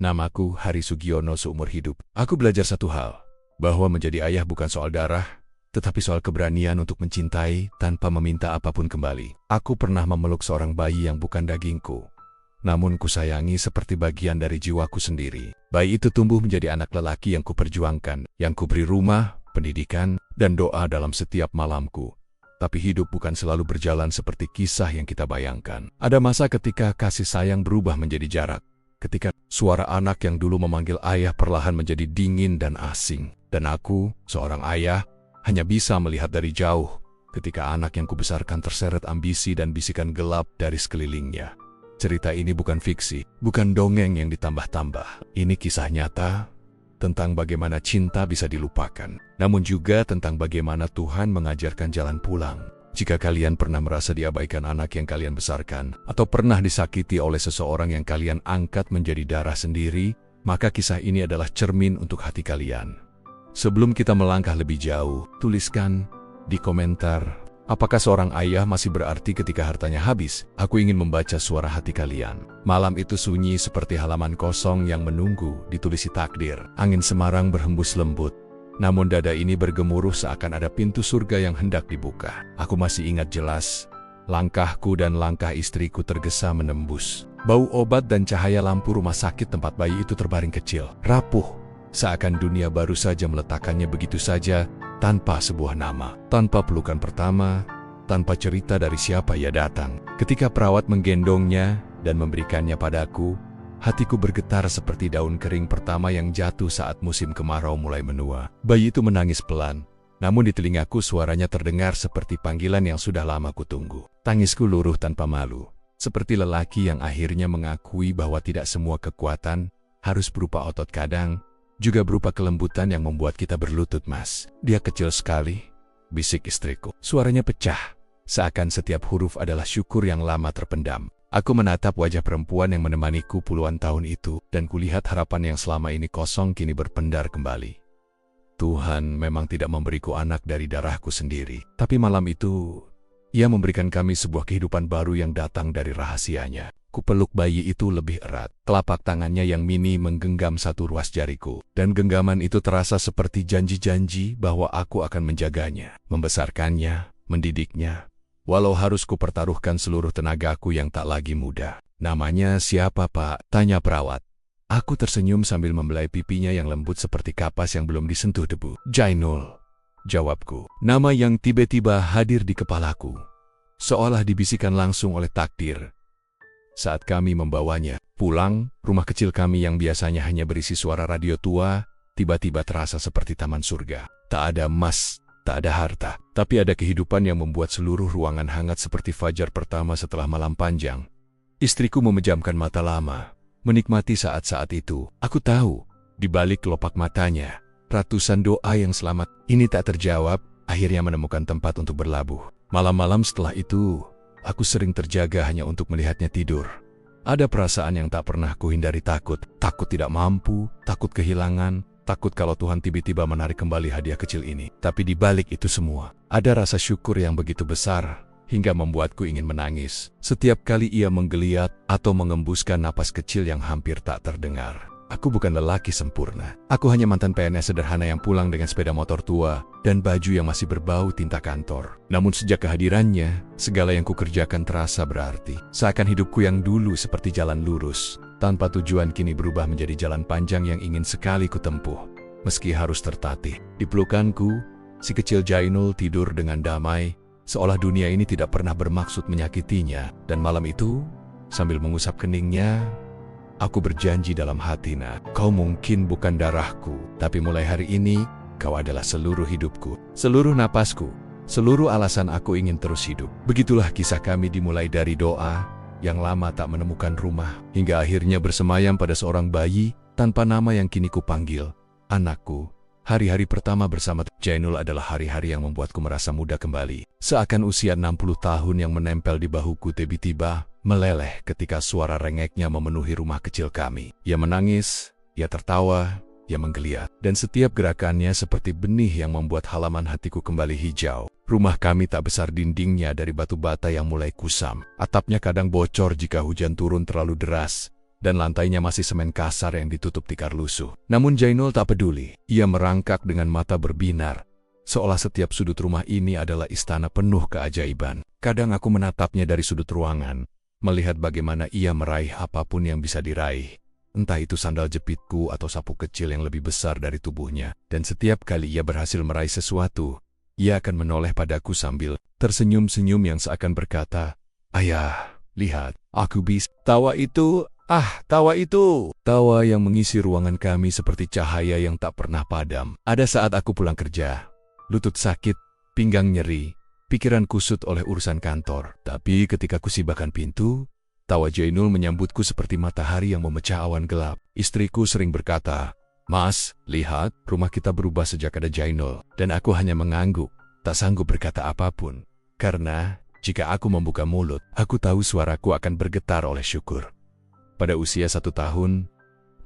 Namaku Hari Sugiono seumur hidup. Aku belajar satu hal, bahwa menjadi ayah bukan soal darah, tetapi soal keberanian untuk mencintai tanpa meminta apapun kembali. Aku pernah memeluk seorang bayi yang bukan dagingku, namun kusayangi seperti bagian dari jiwaku sendiri. Bayi itu tumbuh menjadi anak lelaki yang kuperjuangkan, yang kuberi rumah, pendidikan, dan doa dalam setiap malamku. Tapi hidup bukan selalu berjalan seperti kisah yang kita bayangkan. Ada masa ketika kasih sayang berubah menjadi jarak. Ketika suara anak yang dulu memanggil ayah perlahan menjadi dingin dan asing. Dan aku, seorang ayah, hanya bisa melihat dari jauh ketika anak yang kubesarkan terseret ambisi dan bisikan gelap dari sekelilingnya. Cerita ini bukan fiksi, bukan dongeng yang ditambah-tambah. Ini kisah nyata tentang bagaimana cinta bisa dilupakan, namun juga tentang bagaimana Tuhan mengajarkan jalan pulang. Jika kalian pernah merasa diabaikan anak yang kalian besarkan, atau pernah disakiti oleh seseorang yang kalian angkat menjadi darah sendiri, maka kisah ini adalah cermin untuk hati kalian. Sebelum kita melangkah lebih jauh, tuliskan di komentar, apakah seorang ayah masih berarti ketika hartanya habis? Aku ingin membaca suara hati kalian. Malam itu sunyi seperti halaman kosong yang menunggu ditulisi takdir. Angin Semarang berhembus lembut, namun dada ini bergemuruh seakan ada pintu surga yang hendak dibuka. Aku masih ingat jelas, langkahku dan langkah istriku tergesa menembus. Bau obat dan cahaya lampu rumah sakit tempat bayi itu terbaring kecil, rapuh, seakan dunia baru saja meletakkannya begitu saja, tanpa sebuah nama, tanpa pelukan pertama, tanpa cerita dari siapa ia datang. Ketika perawat menggendongnya dan memberikannya padaku, hatiku bergetar seperti daun kering pertama yang jatuh saat musim kemarau mulai menua. Bayi itu menangis pelan, namun di telingaku suaranya terdengar seperti panggilan yang sudah lama kutunggu. Tangisku luruh tanpa malu, seperti lelaki yang akhirnya mengakui bahwa tidak semua kekuatan harus berupa otot. Kadang juga berupa kelembutan yang membuat kita berlutut. Mas, dia kecil sekali, bisik istriku. Suaranya pecah, seakan setiap huruf adalah syukur yang lama terpendam. Aku menatap wajah perempuan yang menemaniku puluhan tahun itu, dan kulihat harapan yang selama ini kosong kini berpendar kembali. Tuhan memang tidak memberiku anak dari darahku sendiri, tapi malam itu, Ia memberikan kami sebuah kehidupan baru yang datang dari rahasianya. Kupeluk bayi itu lebih erat. Telapak tangannya yang mini menggenggam satu ruas jariku, dan genggaman itu terasa seperti janji-janji bahwa aku akan menjaganya, membesarkannya, mendidiknya, walau harus kupertaruhkan seluruh tenagaku yang tak lagi muda. Namanya siapa, Pak? Tanya perawat. Aku tersenyum sambil membelai pipinya yang lembut seperti kapas yang belum disentuh debu. Jainul, jawabku. Nama yang tiba-tiba hadir di kepalaku, seolah dibisikkan langsung oleh takdir. Saat kami membawanya pulang, rumah kecil kami yang biasanya hanya berisi suara radio tua, tiba-tiba terasa seperti taman surga. Tak ada emas, tak ada harta, tapi ada kehidupan yang membuat seluruh ruangan hangat seperti fajar pertama setelah malam panjang. Istriku memejamkan mata lama, menikmati saat-saat itu. Aku tahu, di balik kelopak matanya, ratusan doa yang selamat ini tak terjawab, akhirnya menemukan tempat untuk berlabuh. Malam-malam setelah itu, aku sering terjaga hanya untuk melihatnya tidur. Ada perasaan yang tak pernah kuhindari, takut tidak mampu, takut kehilangan, takut kalau Tuhan tiba-tiba menarik kembali hadiah kecil ini. Tapi di balik itu semua, ada rasa syukur yang begitu besar, hingga membuatku ingin menangis. Setiap kali ia menggeliat atau mengembuskan napas kecil yang hampir tak terdengar. Aku bukan lelaki sempurna. Aku hanya mantan PNS sederhana yang pulang dengan sepeda motor tua dan baju yang masih berbau tinta kantor. Namun sejak kehadirannya, segala yang kukerjakan terasa berarti. Seakan hidupku yang dulu seperti jalan lurus, tanpa tujuan kini berubah menjadi jalan panjang yang ingin sekali kutempuh, meski harus tertatih. Di pelukanku, si kecil Jainul tidur dengan damai, seolah dunia ini tidak pernah bermaksud menyakitinya. Dan malam itu, sambil mengusap keningnya, aku berjanji dalam hati, Nak, kau mungkin bukan darahku, tapi mulai hari ini, kau adalah seluruh hidupku, seluruh napasku, seluruh alasan aku ingin terus hidup. Begitulah kisah kami dimulai dari doa yang lama tak menemukan rumah, hingga akhirnya bersemayam pada seorang bayi tanpa nama yang kini kupanggil anakku. Hari-hari pertama bersama Jainul adalah hari-hari yang membuatku merasa muda kembali. Seakan usia 60 tahun yang menempel di bahuku tiba-tiba meleleh ketika suara rengeknya memenuhi rumah kecil kami. Ia menangis, ia tertawa, ia menggeliat, dan setiap gerakannya seperti benih yang membuat halaman hatiku kembali hijau. Rumah kami tak besar, dindingnya dari batu bata yang mulai kusam. Atapnya kadang bocor jika hujan turun terlalu deras, dan lantainya masih semen kasar yang ditutup tikar lusuh. Namun Jainul tak peduli. Ia merangkak dengan mata berbinar, seolah setiap sudut rumah ini adalah istana penuh keajaiban. Kadang aku menatapnya dari sudut ruangan, melihat bagaimana ia meraih apapun yang bisa diraih. Entah itu sandal jepitku atau sapu kecil yang lebih besar dari tubuhnya. Dan setiap kali ia berhasil meraih sesuatu, ia akan menoleh padaku sambil tersenyum-senyum yang seakan berkata, "Ayah, lihat, aku bisa." Tawa itu, tawa itu. Tawa yang mengisi ruangan kami seperti cahaya yang tak pernah padam. Ada saat aku pulang kerja, lutut sakit, pinggang nyeri, pikiran kusut oleh urusan kantor. Tapi ketika kusibahkan pintu, tawa Jainul menyambutku seperti matahari yang memecah awan gelap. Istriku sering berkata, "Mas, lihat, rumah kita berubah sejak ada Jainul." Dan aku hanya mengangguk, tak sanggup berkata apapun. Karena jika aku membuka mulut, aku tahu suaraku akan bergetar oleh syukur. Pada usia 1 tahun,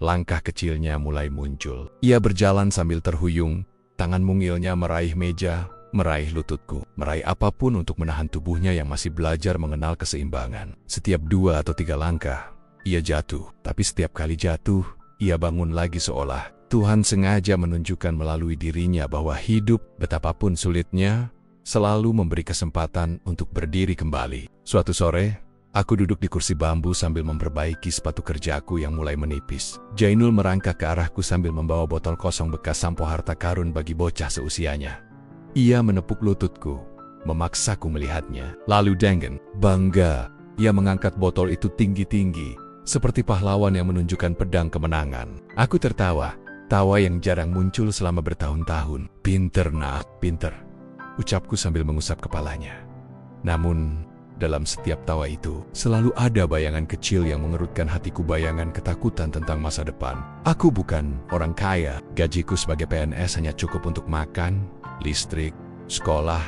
langkah kecilnya mulai muncul. Ia berjalan sambil terhuyung, tangan mungilnya meraih meja, meraih lututku, meraih apapun untuk menahan tubuhnya yang masih belajar mengenal keseimbangan. Setiap 2 atau 3 langkah, ia jatuh. Tapi setiap kali jatuh, ia bangun lagi seolah Tuhan sengaja menunjukkan melalui dirinya bahwa hidup, betapapun sulitnya, selalu memberi kesempatan untuk berdiri kembali. Suatu sore, aku duduk di kursi bambu sambil memperbaiki sepatu kerjaku yang mulai menipis. Jainul merangkak ke arahku sambil membawa botol kosong bekas sampo harta karun bagi bocah seusianya. Ia menepuk lututku, memaksaku melihatnya. Lalu dengan bangga, ia mengangkat botol itu tinggi-tinggi, seperti pahlawan yang menunjukkan pedang kemenangan. Aku tertawa, tawa yang jarang muncul selama bertahun-tahun. "Pinter, nak, pinter," ucapku sambil mengusap kepalanya. Namun, dalam setiap tawa itu, selalu ada bayangan kecil yang mengerutkan hatiku, bayangan ketakutan tentang masa depan. Aku bukan orang kaya. Gajiku sebagai PNS hanya cukup untuk makan, listrik, sekolah,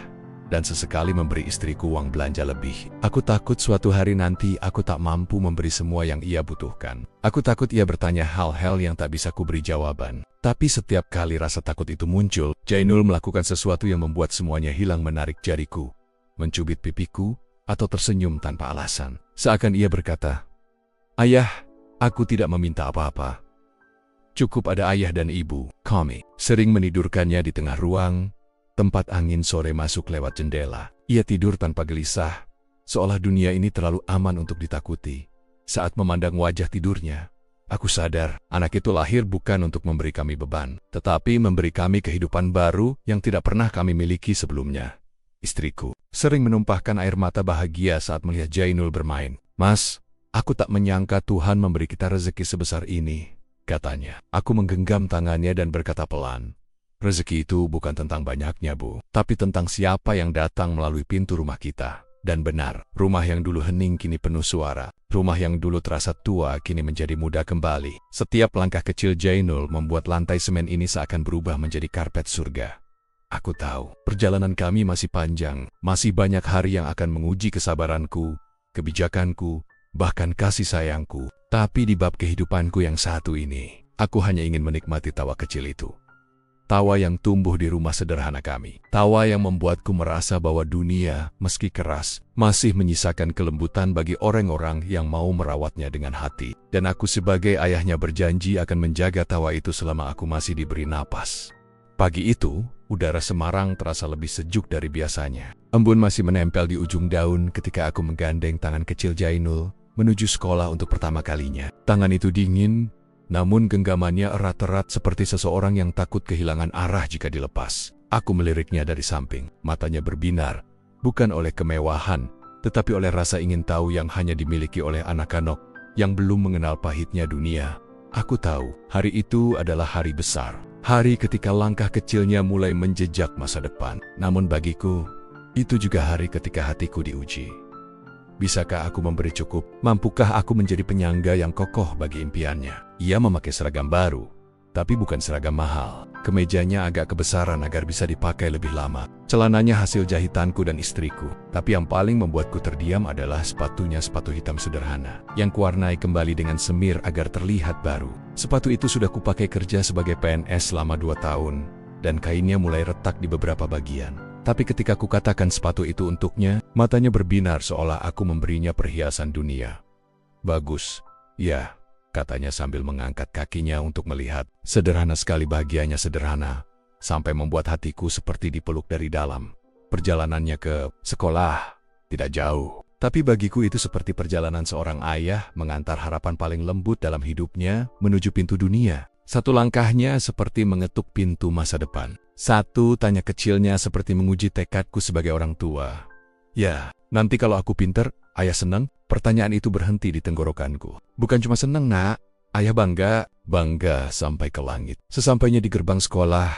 dan sesekali memberi istriku uang belanja lebih. Aku takut suatu hari nanti aku tak mampu memberi semua yang ia butuhkan. Aku takut ia bertanya hal-hal yang tak bisa kuberi jawaban. Tapi setiap kali rasa takut itu muncul, Jainul melakukan sesuatu yang membuat semuanya hilang, menarik jariku, mencubit pipiku, atau tersenyum tanpa alasan. Seakan ia berkata, "Ayah, aku tidak meminta apa-apa. Cukup ada ayah dan ibu." Kami sering menidurkannya di tengah ruang, tempat angin sore masuk lewat jendela. Ia tidur tanpa gelisah, seolah dunia ini terlalu aman untuk ditakuti. Saat memandang wajah tidurnya, aku sadar anak itu lahir bukan untuk memberi kami beban, tetapi memberi kami kehidupan baru yang tidak pernah kami miliki sebelumnya. Istriku sering menumpahkan air mata bahagia saat melihat Jainul bermain. "Mas, aku tak menyangka Tuhan memberi kita rezeki sebesar ini," katanya. Aku menggenggam tangannya dan berkata pelan, "Rezeki itu bukan tentang banyaknya, Bu, tapi tentang siapa yang datang melalui pintu rumah kita." Dan benar, rumah yang dulu hening kini penuh suara. Rumah yang dulu terasa tua kini menjadi muda kembali. Setiap langkah kecil Jainul membuat lantai semen ini seakan berubah menjadi karpet surga. Aku tahu, perjalanan kami masih panjang, masih banyak hari yang akan menguji kesabaranku, kebijakanku, bahkan kasih sayangku. Tapi di bab kehidupanku yang satu ini, aku hanya ingin menikmati tawa kecil itu. Tawa yang tumbuh di rumah sederhana kami. Tawa yang membuatku merasa bahwa dunia, meski keras, masih menyisakan kelembutan bagi orang-orang yang mau merawatnya dengan hati. Dan aku sebagai ayahnya berjanji akan menjaga tawa itu selama aku masih diberi napas. Pagi itu, udara Semarang terasa lebih sejuk dari biasanya. Embun masih menempel di ujung daun ketika aku menggandeng tangan kecil Jainul menuju sekolah untuk pertama kalinya. Tangan itu dingin, namun genggamannya erat-erat seperti seseorang yang takut kehilangan arah jika dilepas. Aku meliriknya dari samping, matanya berbinar, bukan oleh kemewahan, tetapi oleh rasa ingin tahu yang hanya dimiliki oleh anak-anak yang belum mengenal pahitnya dunia. Aku tahu, hari itu adalah hari besar. Hari ketika langkah kecilnya mulai menjejak masa depan. Namun bagiku, itu juga hari ketika hatiku diuji. Bisakah aku memberi cukup? Mampukah aku menjadi penyangga yang kokoh bagi impiannya? Ia memakai seragam baru, tapi bukan seragam mahal. Kemejanya agak kebesaran agar bisa dipakai lebih lama. Celananya hasil jahitanku dan istriku. Tapi yang paling membuatku terdiam adalah sepatunya, sepatu hitam sederhana, yang kuwarnai kembali dengan semir agar terlihat baru. Sepatu itu sudah kupakai kerja sebagai PNS selama 2 tahun, dan kainnya mulai retak di beberapa bagian. Tapi ketika kukatakan sepatu itu untuknya, matanya berbinar seolah aku memberinya perhiasan dunia. Bagus, ya, katanya sambil mengangkat kakinya untuk melihat. Sederhana sekali bahagianya sederhana, sampai membuat hatiku seperti dipeluk dari dalam. Perjalanannya ke sekolah tidak jauh, tapi bagiku itu seperti perjalanan seorang ayah mengantar harapan paling lembut dalam hidupnya menuju pintu dunia. Satu langkahnya seperti mengetuk pintu masa depan. Satu tanya kecilnya seperti menguji tekadku sebagai orang tua. Ya, nanti kalau aku pinter, ayah senang? Pertanyaan itu berhenti di tenggorokanku. Bukan cuma senang, nak. Ayah bangga sampai ke langit. Sesampainya di gerbang sekolah,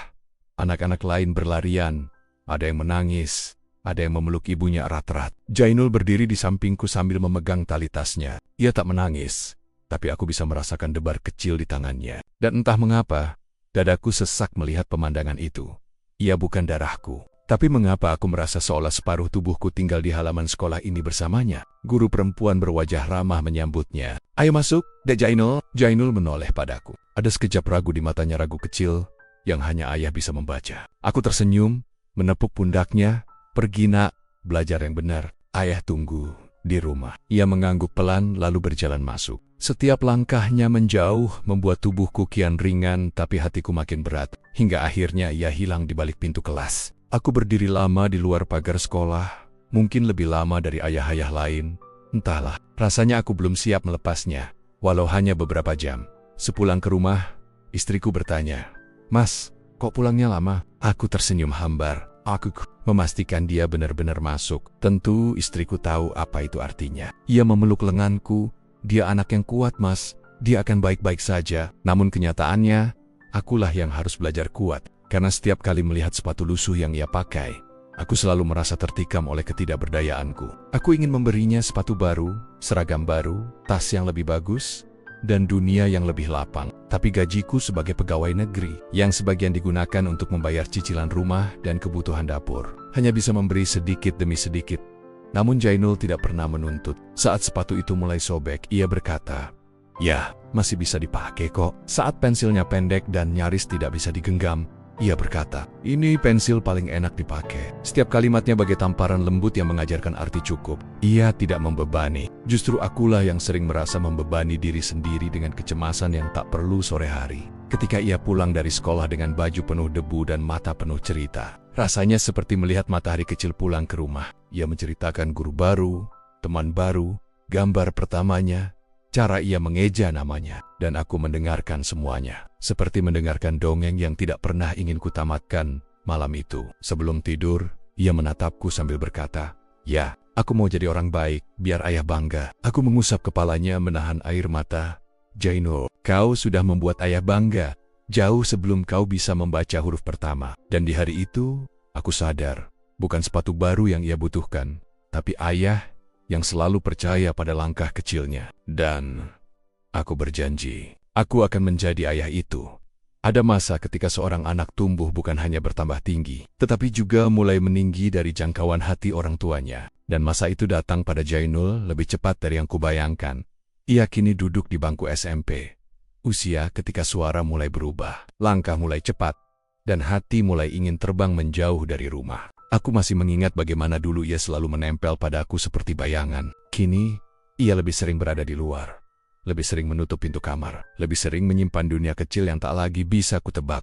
anak-anak lain berlarian. Ada yang menangis, ada yang memeluk ibunya erat-erat. Jainul berdiri di sampingku sambil memegang tali tasnya. Ia tak menangis, tapi aku bisa merasakan debar kecil di tangannya. Dan entah mengapa, dadaku sesak melihat pemandangan itu. Ia bukan darahku, tapi mengapa aku merasa seolah separuh tubuhku tinggal di halaman sekolah ini bersamanya. Guru perempuan berwajah ramah menyambutnya. Ayo masuk, Dek Jainul. Jainul menoleh padaku. Ada sekejap ragu di matanya, ragu kecil yang hanya ayah bisa membaca. Aku tersenyum, menepuk pundaknya. Pergi nak, belajar yang benar. Ayah tunggu di rumah. Ia mengangguk pelan lalu berjalan masuk. Setiap langkahnya menjauh membuat tubuhku kian ringan tapi hatiku makin berat. Hingga akhirnya ia hilang di balik pintu kelas. Aku berdiri lama di luar pagar sekolah. Mungkin lebih lama dari ayah-ayah lain. Entahlah, rasanya aku belum siap melepasnya. Walau hanya beberapa jam. Sepulang ke rumah, istriku bertanya, Mas, kok pulangnya lama? Aku tersenyum hambar. Aku memastikan dia benar-benar masuk. Tentu istriku tahu apa itu artinya. Ia memeluk lenganku. Dia anak yang kuat, Mas. Dia akan baik-baik saja. Namun kenyataannya, akulah yang harus belajar kuat. Karena setiap kali melihat sepatu lusuh yang ia pakai, aku selalu merasa tertikam oleh ketidakberdayaanku. Aku ingin memberinya sepatu baru, seragam baru, tas yang lebih bagus, dan dunia yang lebih lapang. Tapi gajiku sebagai pegawai negeri, yang sebagian digunakan untuk membayar cicilan rumah dan kebutuhan dapur, hanya bisa memberi sedikit demi sedikit. Namun Jainul tidak pernah menuntut. Saat sepatu itu mulai sobek, ia berkata, ya, masih bisa dipakai kok. Saat pensilnya pendek dan nyaris tidak bisa digenggam, ia berkata, ini pensil paling enak dipakai. Setiap kalimatnya bagai tamparan lembut yang mengajarkan arti cukup. Ia tidak membebani. Justru akulah yang sering merasa membebani diri sendiri dengan kecemasan yang tak perlu sore hari. Ketika ia pulang dari sekolah dengan baju penuh debu dan mata penuh cerita, rasanya seperti melihat matahari kecil pulang ke rumah. Ia menceritakan guru baru, teman baru, gambar pertamanya, cara ia mengeja namanya, dan aku mendengarkan semuanya. Seperti mendengarkan dongeng yang tidak pernah ingin kutamatkan malam itu. Sebelum tidur, ia menatapku sambil berkata, ya, aku mau jadi orang baik, biar ayah bangga. Aku mengusap kepalanya menahan air mata. Jainul, kau sudah membuat ayah bangga, jauh sebelum kau bisa membaca huruf pertama. Dan di hari itu, aku sadar, bukan sepatu baru yang ia butuhkan, tapi ayah yang selalu percaya pada langkah kecilnya. Dan aku berjanji, aku akan menjadi ayah itu. Ada masa ketika seorang anak tumbuh bukan hanya bertambah tinggi, tetapi juga mulai meninggi dari jangkauan hati orang tuanya. Dan masa itu datang pada Jainul lebih cepat dari yang kubayangkan. Ia kini duduk di bangku SMP. Usia ketika suara mulai berubah, langkah mulai cepat, dan hati mulai ingin terbang menjauh dari rumah. Aku masih mengingat bagaimana dulu ia selalu menempel padaku seperti bayangan. Kini, ia lebih sering berada di luar. Lebih sering menutup pintu kamar. Lebih sering menyimpan dunia kecil yang tak lagi bisa kutebak.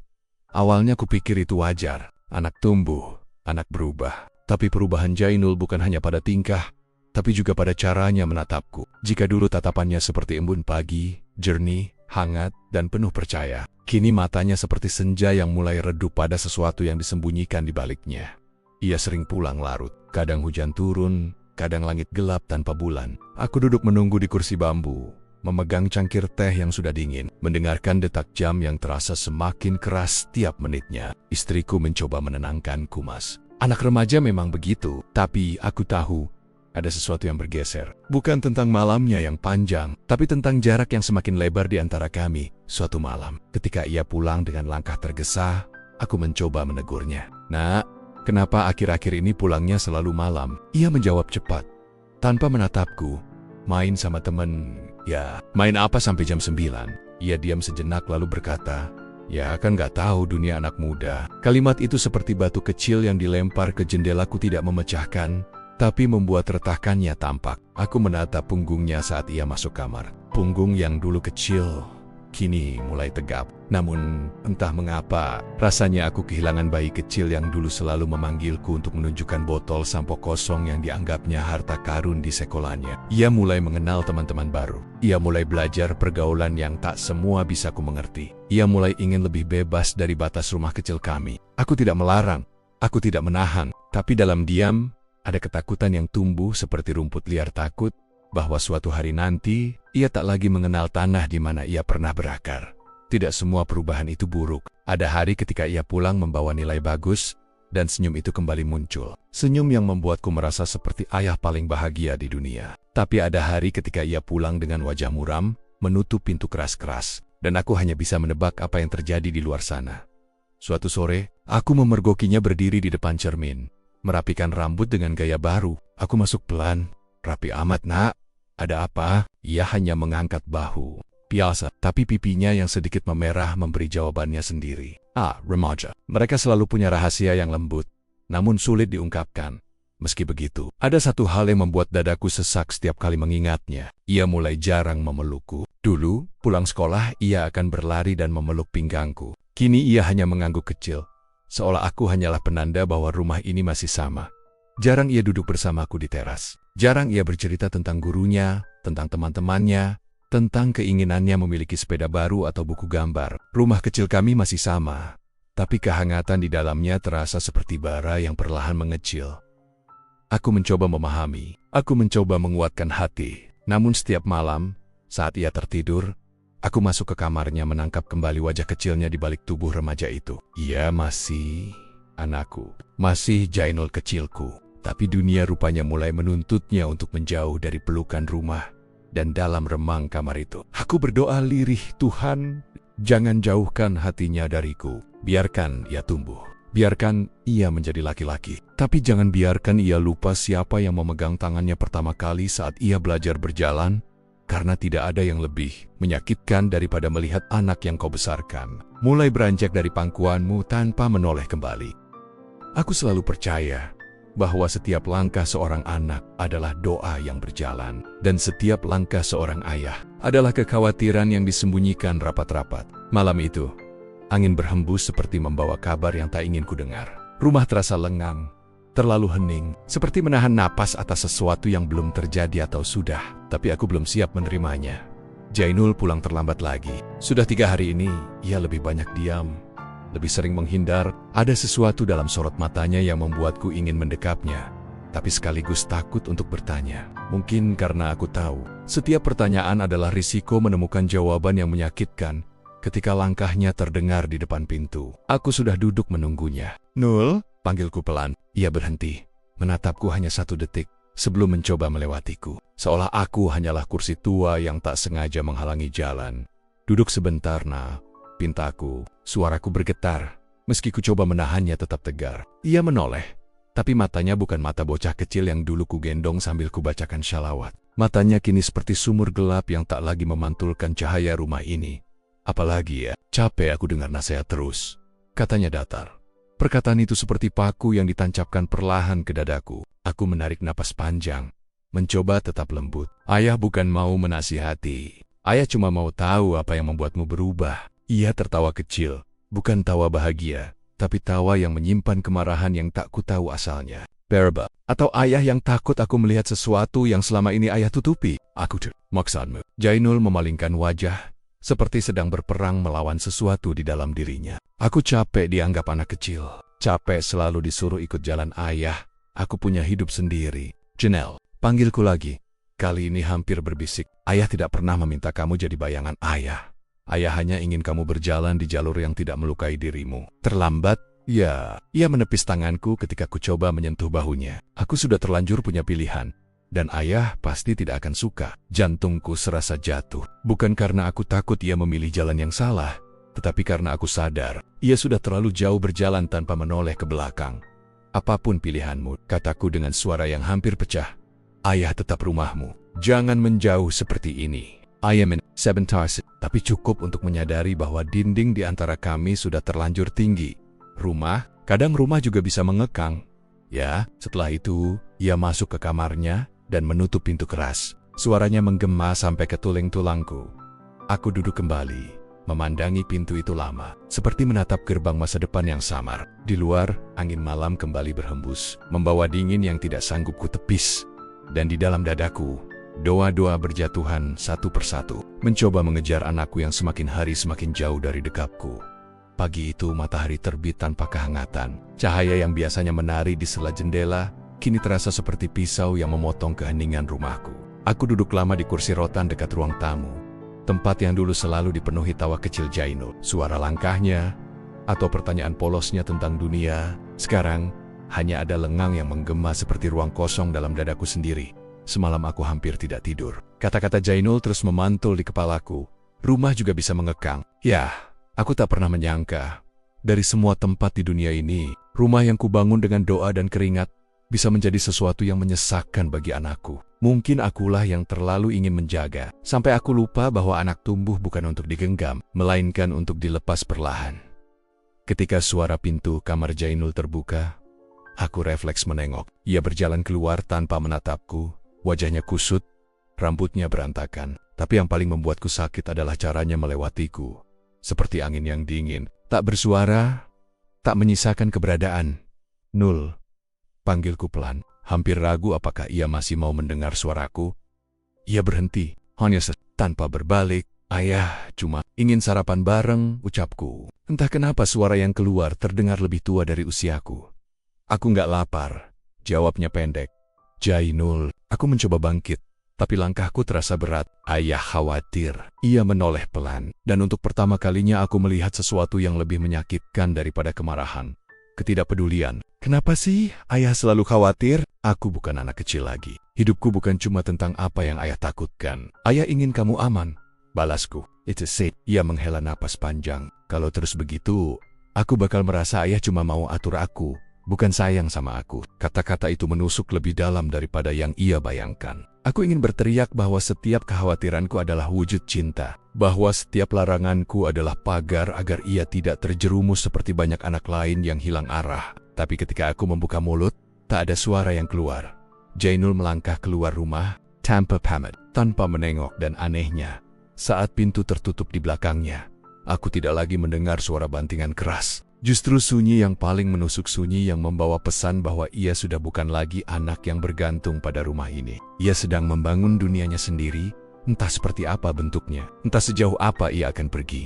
Awalnya kupikir itu wajar. Anak tumbuh, anak berubah. Tapi perubahan Jainul bukan hanya pada tingkah, tapi juga pada caranya menatapku. Jika dulu tatapannya seperti embun pagi, jernih, hangat, dan penuh percaya, kini matanya seperti senja yang mulai redup pada sesuatu yang disembunyikan di baliknya. Ia sering pulang larut, kadang hujan turun, kadang langit gelap tanpa bulan. Aku duduk menunggu di kursi bambu, memegang cangkir teh yang sudah dingin, mendengarkan detak jam yang terasa semakin keras setiap menitnya. Istriku mencoba menenangkanku, Mas. Anak remaja memang begitu, tapi aku tahu ada sesuatu yang bergeser. Bukan tentang malamnya yang panjang, tapi tentang jarak yang semakin lebar di antara kami. Suatu malam, ketika ia pulang dengan langkah tergesa, aku mencoba menegurnya. Nak, kenapa akhir-akhir ini pulangnya selalu malam? Ia menjawab cepat, tanpa menatapku. Main sama temen. Ya, main apa sampai jam 9? Ia diam sejenak lalu berkata, ya kan gak tahu dunia anak muda. Kalimat itu seperti batu kecil yang dilempar ke jendelaku tidak memecahkan, tapi membuat retakannya tampak. Aku menatap punggungnya saat ia masuk kamar. Punggung yang dulu kecil, kini mulai tegap. Namun, entah mengapa, rasanya aku kehilangan bayi kecil yang dulu selalu memanggilku untuk menunjukkan botol sampo kosong yang dianggapnya harta karun di sekolahnya. Ia mulai mengenal teman-teman baru. Ia mulai belajar pergaulan yang tak semua bisa ku mengerti. Ia mulai ingin lebih bebas dari batas rumah kecil kami. Aku tidak melarang, aku tidak menahan, tapi dalam diam, ada ketakutan yang tumbuh seperti rumput liar takut bahwa suatu hari nanti, ia tak lagi mengenal tanah di mana ia pernah berakar. Tidak semua perubahan itu buruk. Ada hari ketika ia pulang membawa nilai bagus, dan senyum itu kembali muncul. Senyum yang membuatku merasa seperti ayah paling bahagia di dunia. Tapi ada hari ketika ia pulang dengan wajah muram, menutup pintu keras-keras, dan aku hanya bisa menebak apa yang terjadi di luar sana. Suatu sore, aku memergokinya berdiri di depan cermin, merapikan rambut dengan gaya baru. Aku masuk pelan. "Rapi amat, Nak. Ada apa?" Ia hanya mengangkat bahu. Biasa, tapi pipinya yang sedikit memerah memberi jawabannya sendiri. Remaja. Mereka selalu punya rahasia yang lembut, namun sulit diungkapkan. Meski begitu, ada satu hal yang membuat dadaku sesak setiap kali mengingatnya. Ia mulai jarang memelukku. Dulu, pulang sekolah, ia akan berlari dan memeluk pinggangku. Kini ia hanya mengangguk kecil, seolah aku hanyalah penanda bahwa rumah ini masih sama. Jarang ia duduk bersamaku di teras. Jarang ia bercerita tentang gurunya, tentang teman-temannya, tentang keinginannya memiliki sepeda baru atau buku gambar. Rumah kecil kami masih sama, tapi kehangatan di dalamnya terasa seperti bara yang perlahan mengecil. Aku mencoba memahami, aku mencoba menguatkan hati. Namun setiap malam, saat ia tertidur, aku masuk ke kamarnya menangkap kembali wajah kecilnya di balik tubuh remaja itu. Ia masih anakku, masih Jainul kecilku. Tapi dunia rupanya mulai menuntutnya untuk menjauh dari pelukan rumah dan dalam remang kamar itu. Aku berdoa lirih, "Tuhan, jangan jauhkan hatinya dariku. Biarkan ia tumbuh. Biarkan ia menjadi laki-laki. Tapi jangan biarkan ia lupa siapa yang memegang tangannya pertama kali saat ia belajar berjalan, karena tidak ada yang lebih menyakitkan daripada melihat anak yang kau besarkan mulai beranjak dari pangkuanmu tanpa menoleh kembali." Aku selalu percaya bahwa setiap langkah seorang anak adalah doa yang berjalan, dan setiap langkah seorang ayah adalah kekhawatiran yang disembunyikan rapat-rapat. Malam itu, angin berhembus seperti membawa kabar yang tak ingin kudengar. Rumah terasa lengang, terlalu hening, seperti menahan napas atas sesuatu yang belum terjadi atau sudah, tapi aku belum siap menerimanya. Jainul pulang terlambat lagi. Sudah 3 hari ini, ia lebih banyak diam, lebih sering menghindar. Ada sesuatu dalam sorot matanya yang membuatku ingin mendekapnya, tapi sekaligus takut untuk bertanya. Mungkin karena aku tahu, setiap pertanyaan adalah risiko menemukan jawaban yang menyakitkan ketika langkahnya terdengar di depan pintu. Aku sudah duduk menunggunya. "Nul," panggilku pelan. Ia berhenti, menatapku hanya 1 detik sebelum mencoba melewatiku. Seolah aku hanyalah kursi tua yang tak sengaja menghalangi jalan. "Duduk sebentar, Nak," pintaku. Suaraku bergetar, meski ku coba menahannya tetap tegar. Ia menoleh, tapi matanya bukan mata bocah kecil yang dulu ku gendong sambil ku bacakan syalawat. Matanya kini seperti sumur gelap yang tak lagi memantulkan cahaya rumah ini. "Apalagi ya, capek aku dengar nasihat terus," katanya datar. Perkataan itu seperti paku yang ditancapkan perlahan ke dadaku. Aku menarik napas panjang, mencoba tetap lembut. "Ayah bukan mau menasihati. Ayah cuma mau tahu apa yang membuatmu berubah." Ia tertawa kecil, bukan tawa bahagia, tapi tawa yang menyimpan kemarahan yang tak ku tahu asalnya. "Berba, atau ayah yang takut aku melihat sesuatu yang selama ini ayah tutupi?" Maksudmu?" Jainul memalingkan wajah, seperti sedang berperang melawan sesuatu di dalam dirinya. "Aku capek dianggap anak kecil, capek selalu disuruh ikut jalan ayah. Aku punya hidup sendiri." "Janelle," panggilku lagi. Kali ini hampir berbisik. "Ayah tidak pernah meminta kamu jadi bayangan ayah. Ayah hanya ingin kamu berjalan di jalur yang tidak melukai dirimu." "Terlambat?" "Ya." Ia menepis tanganku ketika ku coba menyentuh bahunya. "Aku sudah terlanjur punya pilihan, dan ayah pasti tidak akan suka." Jantungku serasa jatuh. Bukan karena aku takut ia memilih jalan yang salah, tetapi karena aku sadar ia sudah terlalu jauh berjalan tanpa menoleh ke belakang. "Apapun pilihanmu," kataku dengan suara yang hampir pecah, "ayah tetap rumahmu. Jangan menjauh seperti ini." I am in sebentar, tapi cukup untuk menyadari bahwa dinding di antara kami sudah terlanjur tinggi. Kadang rumah juga bisa mengekang. Ya, setelah itu, ia masuk ke kamarnya dan menutup pintu keras. Suaranya menggema sampai ke tulang-tulangku. Aku duduk kembali, memandangi pintu itu lama, seperti menatap gerbang masa depan yang samar. Di luar, angin malam kembali berhembus, membawa dingin yang tidak sanggup kutepis. Dan di dalam dadaku, doa-doa berjatuhan satu persatu, mencoba mengejar anakku yang semakin hari semakin jauh dari dekapku. Pagi itu matahari terbit tanpa kehangatan. Cahaya yang biasanya menari di sela jendela, kini terasa seperti pisau yang memotong keheningan rumahku. Aku duduk lama di kursi rotan dekat ruang tamu, tempat yang dulu selalu dipenuhi tawa kecil Jainul. Suara langkahnya, atau pertanyaan polosnya tentang dunia, sekarang hanya ada lengang yang menggema seperti ruang kosong dalam dadaku sendiri. Semalam aku hampir tidak tidur. Kata-kata Jainul terus memantul di kepalaku. Rumah juga bisa mengekang. Ya, aku tak pernah menyangka, dari semua tempat di dunia ini, rumah yang kubangun dengan doa dan keringat bisa menjadi sesuatu yang menyesakkan bagi anakku. Mungkin akulah yang terlalu ingin menjaga, sampai aku lupa bahwa anak tumbuh bukan untuk digenggam, melainkan untuk dilepas perlahan. Ketika suara pintu kamar Jainul terbuka, aku refleks menengok. Ia berjalan keluar tanpa menatapku, wajahnya kusut, rambutnya berantakan. Tapi yang paling membuatku sakit adalah caranya melewatiku. Seperti angin yang dingin, tak bersuara, tak menyisakan keberadaan. Nul, panggilku pelan. Hampir ragu apakah ia masih mau mendengar suaraku. Ia berhenti, hanya tanpa berbalik. Ayah, cuma ingin sarapan bareng, ucapku. Entah kenapa suara yang keluar terdengar lebih tua dari usiaku. Aku nggak lapar, jawabnya pendek. Jainul, aku mencoba bangkit, tapi langkahku terasa berat. Ayah khawatir. Ia menoleh pelan, dan untuk pertama kalinya aku melihat sesuatu yang lebih menyakitkan daripada kemarahan. Ketidakpedulian. Kenapa sih ayah selalu khawatir? Aku bukan anak kecil lagi. Hidupku bukan cuma tentang apa yang ayah takutkan. Ayah ingin kamu aman, balasku. It's a sin. Ia menghela napas panjang. Kalau terus begitu, aku bakal merasa ayah cuma mau atur aku, bukan sayang sama aku. Kata-kata itu menusuk lebih dalam daripada yang ia bayangkan. Aku ingin berteriak bahwa setiap kekhawatiranku adalah wujud cinta, bahwa setiap laranganku adalah pagar agar ia tidak terjerumus seperti banyak anak lain yang hilang arah. Tapi ketika aku membuka mulut, tak ada suara yang keluar. Jainul melangkah keluar rumah, tanpa pamit, tanpa menengok, dan anehnya, saat pintu tertutup di belakangnya, aku tidak lagi mendengar suara bantingan keras. Justru sunyi yang paling menusuk, sunyi yang membawa pesan bahwa ia sudah bukan lagi anak yang bergantung pada rumah ini. Ia sedang membangun dunianya sendiri, entah seperti apa bentuknya, entah sejauh apa ia akan pergi.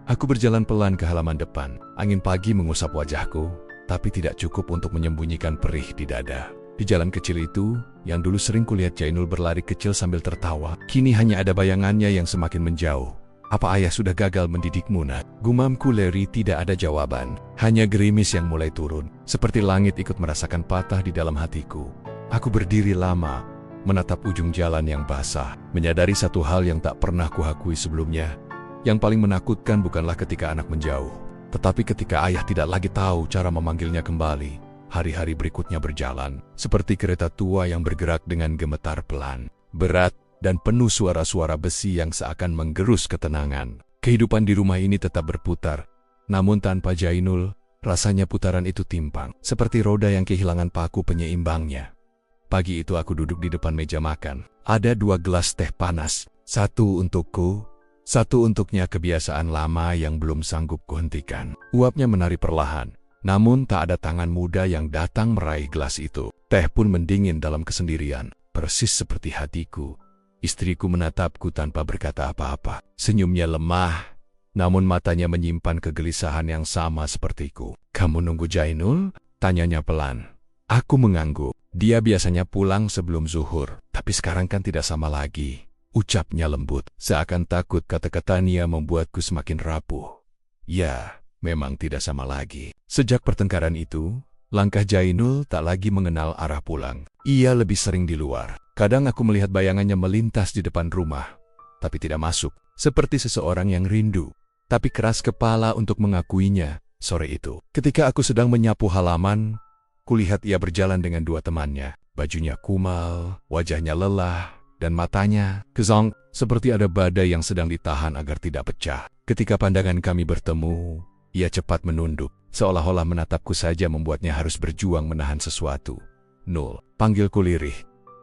Aku berjalan pelan ke halaman depan. Angin pagi mengusap wajahku, tapi tidak cukup untuk menyembunyikan perih di dada. Di jalan kecil itu, yang dulu sering kulihat Jainul berlari kecil sambil tertawa, kini hanya ada bayangannya yang semakin menjauh. Apa ayah sudah gagal mendidikmu, nak? Gumamku lirih, tidak ada jawaban. Hanya gerimis yang mulai turun, seperti langit ikut merasakan patah di dalam hatiku. Aku berdiri lama, menatap ujung jalan yang basah, menyadari satu hal yang tak pernah kuakui sebelumnya. Yang paling menakutkan bukanlah ketika anak menjauh, tetapi ketika ayah tidak lagi tahu cara memanggilnya kembali. Hari-hari berikutnya berjalan, seperti kereta tua yang bergerak dengan gemetar pelan, berat, dan penuh suara-suara besi yang seakan menggerus ketenangan. Kehidupan di rumah ini tetap berputar, namun tanpa Jainul, rasanya putaran itu timpang, seperti roda yang kehilangan paku penyeimbangnya. Pagi itu aku duduk di depan meja makan. Ada 2 gelas teh panas, satu untukku, satu untuknya, kebiasaan lama yang belum sanggup kuhentikan. Uapnya menari perlahan, namun tak ada tangan muda yang datang meraih gelas itu. Teh pun mendingin dalam kesendirian, persis seperti hatiku. Istriku menatapku tanpa berkata apa-apa. Senyumnya lemah, namun matanya menyimpan kegelisahan yang sama sepertiku. Kamu nunggu Jainul? Tanyanya pelan. Aku mengangguk. Dia biasanya pulang sebelum zuhur, tapi sekarang kan tidak sama lagi. Ucapnya lembut, seakan takut kata-katanya membuatku semakin rapuh. Ya, memang tidak sama lagi. Sejak pertengkaran itu, langkah Jainul tak lagi mengenal arah pulang. Ia lebih sering di luar. Kadang aku melihat bayangannya melintas di depan rumah, tapi tidak masuk. Seperti seseorang yang rindu, tapi keras kepala untuk mengakuinya. Sore itu, ketika aku sedang menyapu halaman, kulihat ia berjalan dengan 2 temannya. Bajunya kumal, wajahnya lelah, dan matanya kezong, seperti ada badai yang sedang ditahan agar tidak pecah. Ketika pandangan kami bertemu, ia cepat menunduk. seolah-olah menatapku saja membuatnya harus berjuang menahan sesuatu. Nul, panggilku lirih.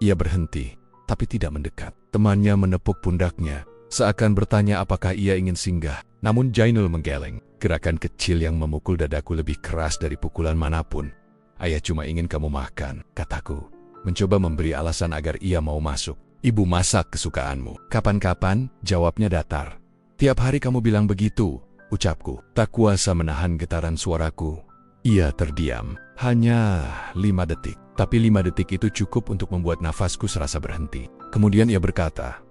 Ia berhenti, tapi tidak mendekat. Temannya menepuk pundaknya, seakan bertanya apakah ia ingin singgah. Namun Jainul menggeleng. Gerakan kecil yang memukul dadaku lebih keras dari pukulan manapun. Ayah cuma ingin kamu makan, kataku. Mencoba memberi alasan agar ia mau masuk. Ibu masak kesukaanmu. Kapan-kapan, jawabnya datar. Tiap hari kamu bilang begitu, ucapku. Tak kuasa menahan getaran suaraku. Ia terdiam. Hanya 5 detik. Tapi 5 detik itu cukup untuk membuat nafasku serasa berhenti. Kemudian ia berkata,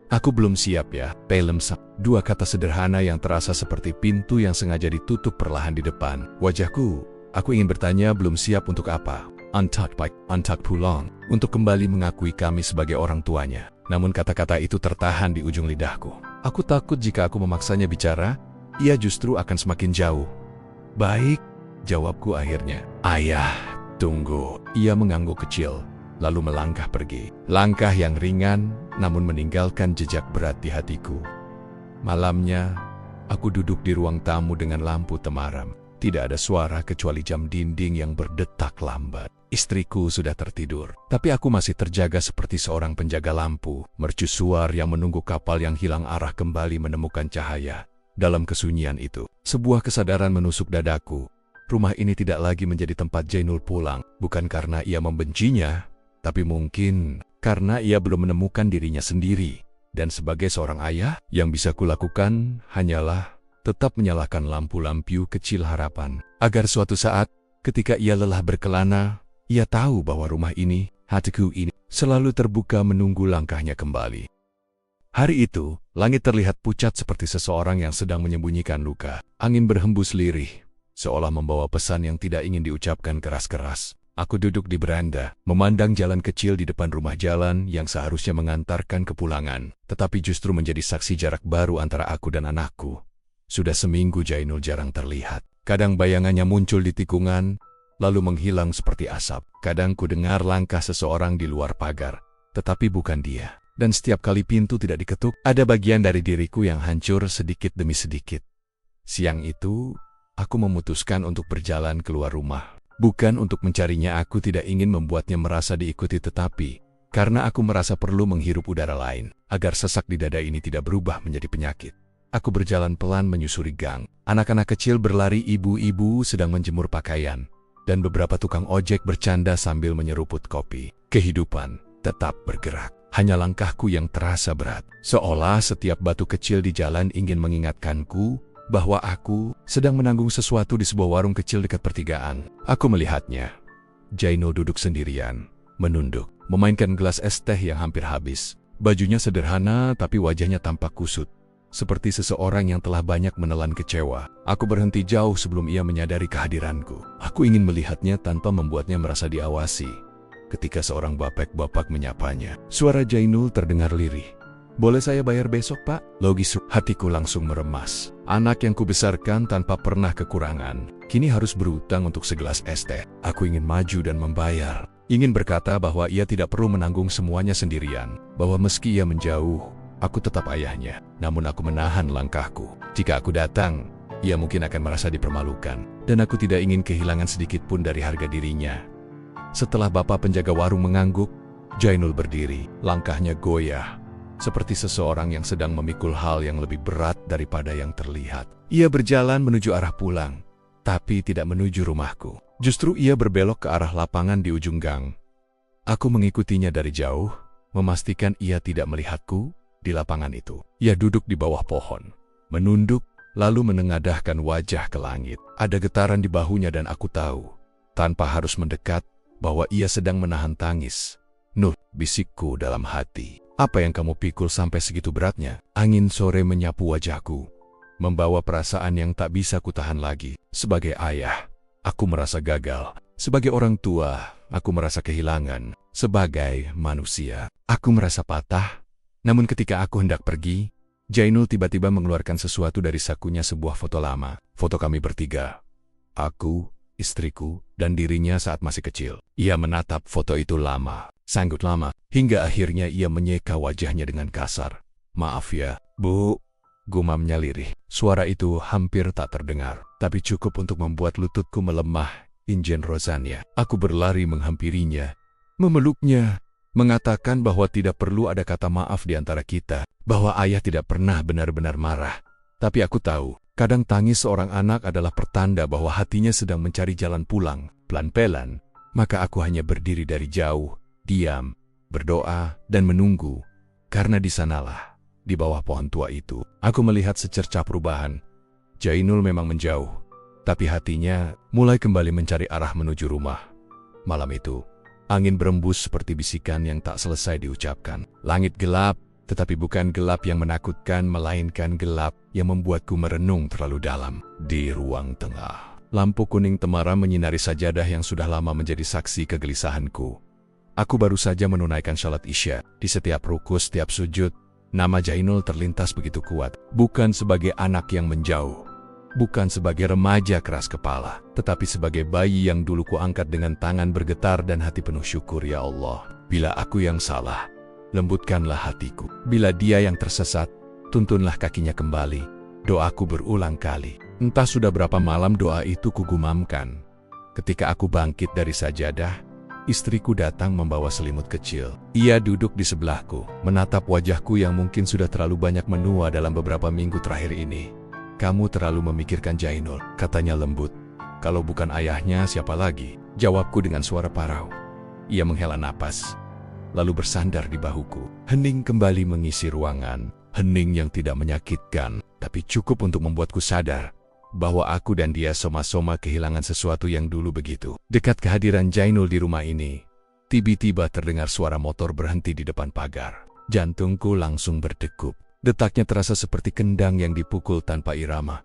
aku belum siap ya, Pelemsa. 2 kata sederhana yang terasa seperti pintu yang sengaja ditutup perlahan di depan. Wajahku, aku ingin bertanya belum siap untuk apa. Antak pulang, untuk kembali mengakui kami sebagai orang tuanya. Namun kata-kata itu tertahan di ujung lidahku. Aku takut jika aku memaksanya bicara, ia justru akan semakin jauh. Baik, jawabku akhirnya. Ayah, tunggu. Ia mengangguk kecil, lalu melangkah pergi. Langkah yang ringan, namun meninggalkan jejak berat di hatiku. Malamnya, aku duduk di ruang tamu dengan lampu temaram. Tidak ada suara kecuali jam dinding yang berdetak lambat. Istriku sudah tertidur, tapi aku masih terjaga seperti seorang penjaga lampu, mercusuar yang menunggu kapal yang hilang arah kembali menemukan cahaya. Dalam kesunyian itu, sebuah kesadaran menusuk dadaku. Rumah ini tidak lagi menjadi tempat Jainul pulang, bukan karena ia membencinya, tapi mungkin karena ia belum menemukan dirinya sendiri. Dan sebagai seorang ayah, yang bisa kulakukan hanyalah tetap menyalakan lampu-lampu kecil harapan. Agar suatu saat, ketika ia lelah berkelana, ia tahu bahwa rumah ini, hatiku ini, selalu terbuka menunggu langkahnya kembali. Hari itu, langit terlihat pucat seperti seseorang yang sedang menyembunyikan luka. Angin berhembus lirih, seolah membawa pesan yang tidak ingin diucapkan keras-keras. Aku duduk di beranda, memandang jalan kecil di depan rumah jalan yang seharusnya mengantarkan kepulangan, tetapi justru menjadi saksi jarak baru antara aku dan anakku. Sudah seminggu Jainul jarang terlihat. Kadang bayangannya muncul di tikungan, lalu menghilang seperti asap. Kadang ku dengar langkah seseorang di luar pagar, tetapi bukan dia. Dan setiap kali pintu tidak diketuk, ada bagian dari diriku yang hancur sedikit demi sedikit. Siang itu, aku memutuskan untuk berjalan keluar rumah. Bukan untuk mencarinya, aku tidak ingin membuatnya merasa diikuti, tetapi karena aku merasa perlu menghirup udara lain, agar sesak di dada ini tidak berubah menjadi penyakit. Aku berjalan pelan menyusuri gang. Anak-anak kecil berlari, ibu-ibu sedang menjemur pakaian, dan beberapa tukang ojek bercanda sambil menyeruput kopi. Kehidupan tetap bergerak. Hanya langkahku yang terasa berat. Seolah setiap batu kecil di jalan ingin mengingatkanku bahwa aku sedang menanggung sesuatu di sebuah warung kecil dekat pertigaan. Aku melihatnya. Jainul duduk sendirian, menunduk, memainkan gelas es teh yang hampir habis. Bajunya sederhana tapi wajahnya tampak kusut, seperti seseorang yang telah banyak menelan kecewa. Aku berhenti jauh sebelum ia menyadari kehadiranku. Aku ingin melihatnya tanpa membuatnya merasa diawasi. Ketika seorang bapak menyapanya, suara Jainul terdengar lirih. Boleh saya bayar besok, Pak? Logis, hatiku langsung meremas. Anak yang kubesarkan tanpa pernah kekurangan, kini harus berutang untuk segelas es teh. Aku ingin maju dan membayar. Ingin berkata bahwa ia tidak perlu menanggung semuanya sendirian. Bahwa meski ia menjauh, aku tetap ayahnya. Namun aku menahan langkahku. Jika aku datang, ia mungkin akan merasa dipermalukan. Dan aku tidak ingin kehilangan sedikit pun dari harga dirinya. Setelah bapak penjaga warung mengangguk, Jainul berdiri. Langkahnya goyah, seperti seseorang yang sedang memikul hal yang lebih berat daripada yang terlihat. Ia berjalan menuju arah pulang, tapi tidak menuju rumahku. Justru ia berbelok ke arah lapangan di ujung gang. Aku mengikutinya dari jauh, memastikan ia tidak melihatku di lapangan itu. Ia duduk di bawah pohon, menunduk, lalu menengadahkan wajah ke langit. Ada getaran di bahunya dan aku tahu, tanpa harus mendekat, bahwa ia sedang menahan tangis. Nuh, bisikku dalam hati. Apa yang kamu pikul sampai segitu beratnya? Angin sore menyapu wajahku, membawa perasaan yang tak bisa kutahan lagi. Sebagai ayah, aku merasa gagal. Sebagai orang tua, aku merasa kehilangan. Sebagai manusia, aku merasa patah. Namun ketika aku hendak pergi, Jainul tiba-tiba mengeluarkan sesuatu dari sakunya, sebuah foto lama. Foto kami bertiga. Aku, istriku, dan dirinya saat masih kecil. Ia menatap foto itu lama. Sangat lama, hingga akhirnya ia menyeka wajahnya dengan kasar. Maaf ya, Bu. gumamnya lirih. Suara itu hampir tak terdengar, tapi cukup untuk membuat lututku melemah. Injen Rozania. Aku berlari menghampirinya, memeluknya, mengatakan bahwa tidak perlu ada kata maaf di antara kita, bahwa ayah tidak pernah benar-benar marah. Tapi aku tahu, kadang tangis seorang anak adalah pertanda bahwa hatinya sedang mencari jalan pulang. Pelan-pelan, maka aku hanya berdiri dari jauh, diam, berdoa, dan menunggu. Karena di sanalah, di bawah pohon tua itu, aku melihat secercah perubahan. Jainul memang menjauh, tapi hatinya mulai kembali mencari arah menuju rumah. Malam itu, angin berembus seperti bisikan yang tak selesai diucapkan. Langit gelap, tetapi bukan gelap yang menakutkan, melainkan gelap yang membuatku merenung terlalu dalam. Di ruang tengah, lampu kuning temara menyinari sajadah yang sudah lama menjadi saksi kegelisahanku. Aku baru saja menunaikan salat Isya. Di setiap ruku, setiap sujud, nama Jainul terlintas begitu kuat. Bukan sebagai anak yang menjauh, bukan sebagai remaja keras kepala, tetapi sebagai bayi yang dulu kuangkat dengan tangan bergetar dan hati penuh syukur. Ya Allah, bila aku yang salah, lembutkanlah hatiku. Bila dia yang tersesat, tuntunlah kakinya kembali. Doaku berulang kali. Entah sudah berapa malam doa itu kugumamkan. Ketika aku bangkit dari sajadah, istriku datang membawa selimut kecil. Ia duduk di sebelahku, menatap wajahku yang mungkin sudah terlalu banyak menua dalam beberapa minggu terakhir ini. Kamu terlalu memikirkan Jainul, katanya lembut. Kalau bukan ayahnya, siapa lagi? Jawabku dengan suara parau. Ia menghela napas, lalu bersandar di bahuku. Hening kembali mengisi ruangan, hening yang tidak menyakitkan, tapi cukup untuk membuatku sadar bahwa aku dan dia sama-sama kehilangan sesuatu yang dulu begitu dekat. Kehadiran Jainul di rumah ini, tiba-tiba terdengar suara motor berhenti di depan pagar. Jantungku langsung berdegup. Detaknya terasa seperti kendang yang dipukul tanpa irama.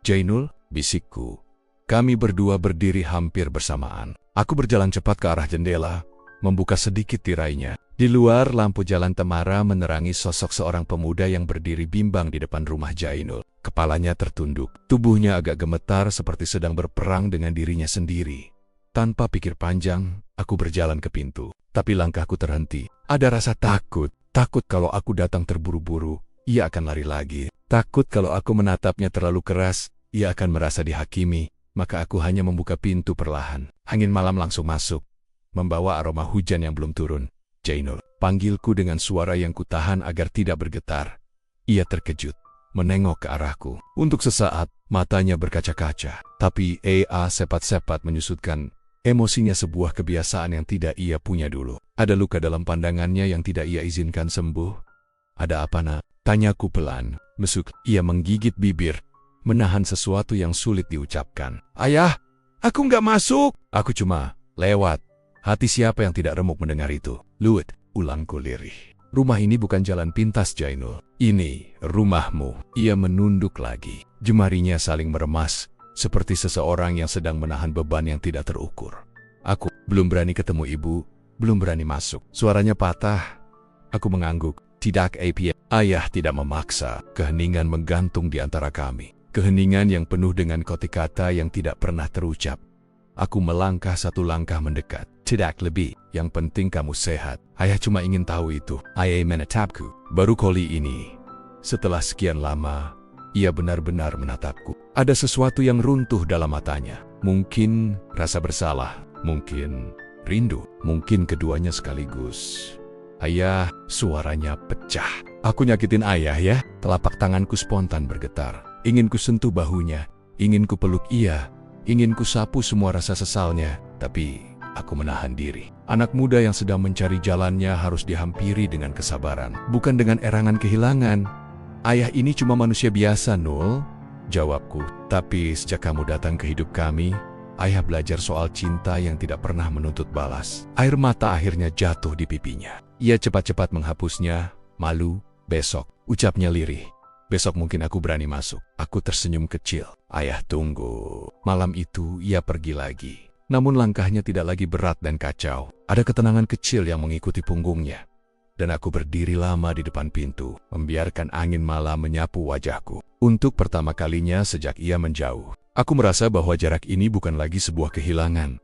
Jainul, bisikku. Kami berdua berdiri hampir bersamaan. Aku berjalan cepat ke arah jendela, membuka sedikit tirainya. Di luar, lampu jalan temara menerangi sosok seorang pemuda yang berdiri bimbang di depan rumah Jainul. Kepalanya tertunduk, tubuhnya agak gemetar seperti sedang berperang dengan dirinya sendiri. Tanpa pikir panjang, aku berjalan ke pintu. Tapi langkahku terhenti. Ada rasa takut. Takut kalau aku datang terburu-buru, ia akan lari lagi. Takut kalau aku menatapnya terlalu keras, ia akan merasa dihakimi. Maka aku hanya membuka pintu perlahan. Angin malam langsung masuk, membawa aroma hujan yang belum turun. Jainul, panggilku dengan suara yang kutahan agar tidak bergetar. Ia terkejut, menengok ke arahku. Untuk sesaat, matanya berkaca-kaca. Tapi sepat-sepat menyusutkan emosinya, sebuah kebiasaan yang tidak ia punya dulu. Ada luka dalam pandangannya yang tidak ia izinkan sembuh. Ada apa, nak? Tanyaku pelan. Mesuk, ia menggigit bibir, menahan sesuatu yang sulit diucapkan. Ayah, aku nggak masuk. Aku cuma lewat. Hati siapa yang tidak remuk mendengar itu? Luwet, ulangku lirih. Rumah ini bukan jalan pintas, Jainul. Ini rumahmu. Ia menunduk lagi. Jemarinya saling meremas, seperti seseorang yang sedang menahan beban yang tidak terukur. Aku belum berani ketemu ibu, belum berani masuk. Suaranya patah. Aku mengangguk. Tidak, ayah tidak memaksa. Keheningan menggantung di antara kami. Keheningan yang penuh dengan kotikata yang tidak pernah terucap. Aku melangkah satu langkah mendekat. Tidak lebih. Yang penting kamu sehat. Ayah cuma ingin tahu itu. Ayah menatapku. Baru kali ini, setelah sekian lama, ia benar-benar menatapku. Ada sesuatu yang runtuh dalam matanya. Mungkin rasa bersalah. Mungkin rindu. Mungkin keduanya sekaligus. Ayah, suaranya pecah. Aku nyakitin ayah ya? Telapak tanganku spontan bergetar. Ingin ku sentuh bahunya. Ingin ku peluk ia. Ingin ku sapu semua rasa sesalnya. Tapi aku menahan diri. Anak muda yang sedang mencari jalannya harus dihampiri dengan kesabaran. Bukan dengan erangan kehilangan. Ayah ini cuma manusia biasa, Nul. Jawabku. Tapi sejak kamu datang ke hidup kami, ayah belajar soal cinta yang tidak pernah menuntut balas. Air mata akhirnya jatuh di pipinya. Ia cepat-cepat menghapusnya. Malu, besok, ucapnya lirih. Besok mungkin aku berani masuk. Aku tersenyum kecil. Ayah tunggu. Malam itu ia pergi lagi. Namun langkahnya tidak lagi berat dan kacau. Ada ketenangan kecil yang mengikuti punggungnya. Dan aku berdiri lama di depan pintu, membiarkan angin malam menyapu wajahku. Untuk pertama kalinya sejak ia menjauh, aku merasa bahwa jarak ini bukan lagi sebuah kehilangan,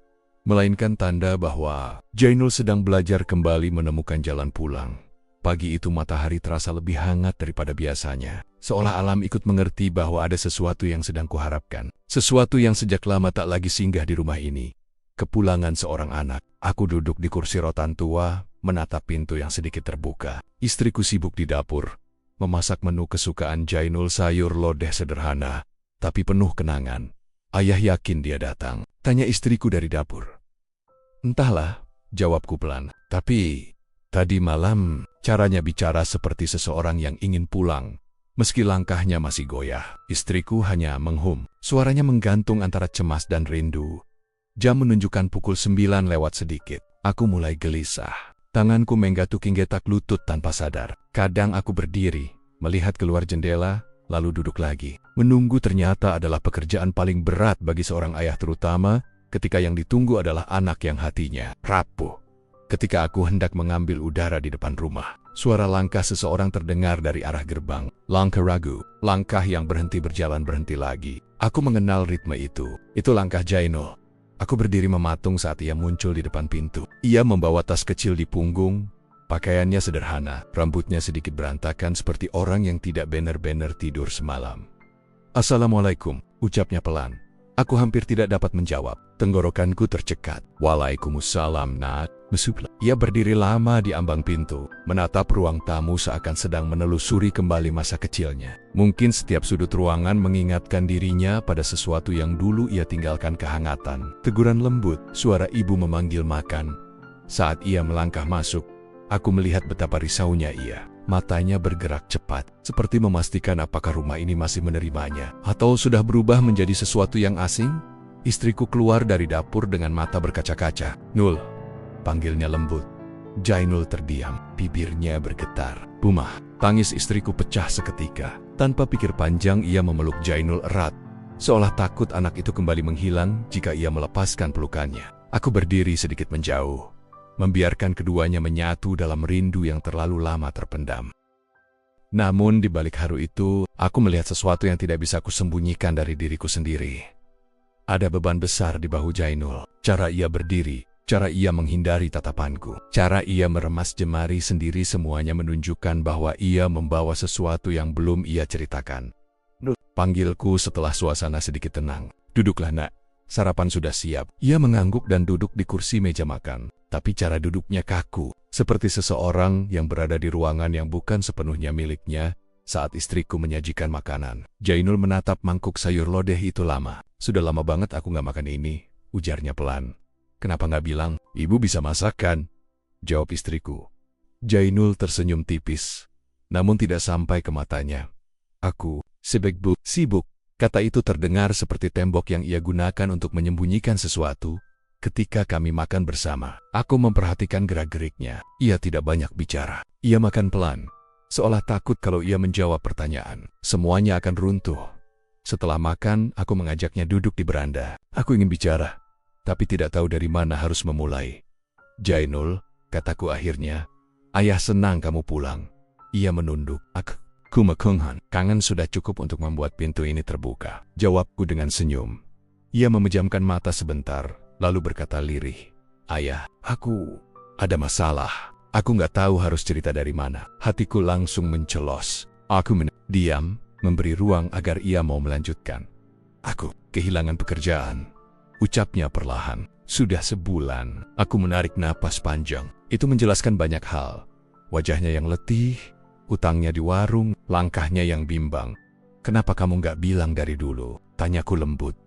melainkan tanda bahwa Jainul sedang belajar kembali menemukan jalan pulang. Pagi itu matahari terasa lebih hangat daripada biasanya. seolah alam ikut mengerti bahwa ada sesuatu yang sedang kuharapkan. Sesuatu yang sejak lama tak lagi singgah di rumah ini. Kepulangan seorang anak. Aku duduk di kursi rotan tua, menatap pintu yang sedikit terbuka. Istriku sibuk di dapur, memasak menu kesukaan Jainul, sayur lodeh sederhana, tapi penuh kenangan. Ayah yakin dia datang, tanya istriku dari dapur. Entahlah, jawabku pelan. Tapi, tadi malam, caranya bicara seperti seseorang yang ingin pulang. Meski langkahnya masih goyah, istriku hanya menghum. Suaranya menggantung antara cemas dan rindu. Jam menunjukkan pukul 9 lewat sedikit. Aku mulai gelisah. Tanganku menggatuk getak lutut tanpa sadar. Kadang aku berdiri, melihat keluar jendela, lalu duduk lagi. Menunggu ternyata adalah pekerjaan paling berat bagi seorang ayah, terutama ketika yang ditunggu adalah anak yang hatinya rapuh. Ketika aku hendak mengambil udara di depan rumah, suara langkah seseorang terdengar dari arah gerbang. Langkah ragu, langkah yang berhenti berjalan berhenti lagi. Aku mengenal ritme itu. Itu langkah Jainul. Aku berdiri mematung saat ia muncul di depan pintu. Ia membawa tas kecil di punggung. Pakaiannya sederhana, rambutnya sedikit berantakan seperti orang yang tidak benar-benar tidur semalam. "Assalamualaikum," ucapnya pelan. Aku hampir tidak dapat menjawab. Tenggorokanku tercekat. "Waalaikumsalam, Nak." Mesuplah. Ia berdiri lama di ambang pintu, menatap ruang tamu seakan sedang menelusuri kembali masa kecilnya. Mungkin setiap sudut ruangan mengingatkan dirinya pada sesuatu yang dulu ia tinggalkan kehangatan. Teguran lembut, suara ibu memanggil makan. Saat ia melangkah masuk, aku melihat betapa risaunya ia. Matanya bergerak cepat, seperti memastikan apakah rumah ini masih menerimanya, atau sudah berubah menjadi sesuatu yang asing. Istriku keluar dari dapur dengan mata berkaca-kaca. "Nul," panggilnya lembut. Jainul terdiam, bibirnya bergetar. "Bumah," tangis istriku pecah seketika. Tanpa pikir panjang ia memeluk Jainul erat, seolah takut anak itu kembali menghilang jika ia melepaskan pelukannya. Aku berdiri sedikit menjauh, membiarkan keduanya menyatu dalam rindu yang terlalu lama terpendam. Namun di balik haru itu, aku melihat sesuatu yang tidak bisa kusembunyikan dari diriku sendiri. Ada beban besar di bahu Jainul. Cara ia berdiri, cara ia menghindari tatapanku, cara ia meremas jemari sendiri, semuanya menunjukkan bahwa ia membawa sesuatu yang belum ia ceritakan. "Nul," panggilku setelah suasana sedikit tenang. "Duduklah, Nak. Sarapan sudah siap." Ia mengangguk dan duduk di kursi meja makan. Tapi cara duduknya kaku, seperti seseorang yang berada di ruangan yang bukan sepenuhnya miliknya saat istriku menyajikan makanan. Jainul menatap mangkuk sayur lodeh itu lama. "Sudah lama banget aku nggak makan ini," ujarnya pelan. "Kenapa nggak bilang, ibu bisa masak kan?" jawab istriku. Jainul tersenyum tipis, namun tidak sampai ke matanya. "Aku sibuk." Kata itu terdengar seperti tembok yang ia gunakan untuk menyembunyikan sesuatu. Ketika kami makan bersama, aku memperhatikan gerak-geriknya. Ia tidak banyak bicara. Ia makan pelan, seolah takut kalau ia menjawab pertanyaan, semuanya akan runtuh. Setelah makan, aku mengajaknya duduk di beranda. "Aku ingin bicara, tapi tidak tahu dari mana harus memulai." "Jainul," kataku akhirnya, "ayah senang kamu pulang." Ia menunduk. Aku mekenghan. "Kangen sudah cukup untuk membuat pintu ini terbuka," jawabku dengan senyum. Ia memejamkan mata sebentar, lalu berkata lirih, "Ayah, aku ada masalah. Aku nggak tahu harus cerita dari mana." Hatiku langsung mencelos. Aku diam, memberi ruang agar ia mau melanjutkan. "Aku kehilangan pekerjaan," ucapnya perlahan. "Sudah sebulan." Aku menarik napas panjang. Itu menjelaskan banyak hal. Wajahnya yang letih, utangnya di warung, langkahnya yang bimbang. "Kenapa kamu nggak bilang dari dulu?" tanyaku lembut.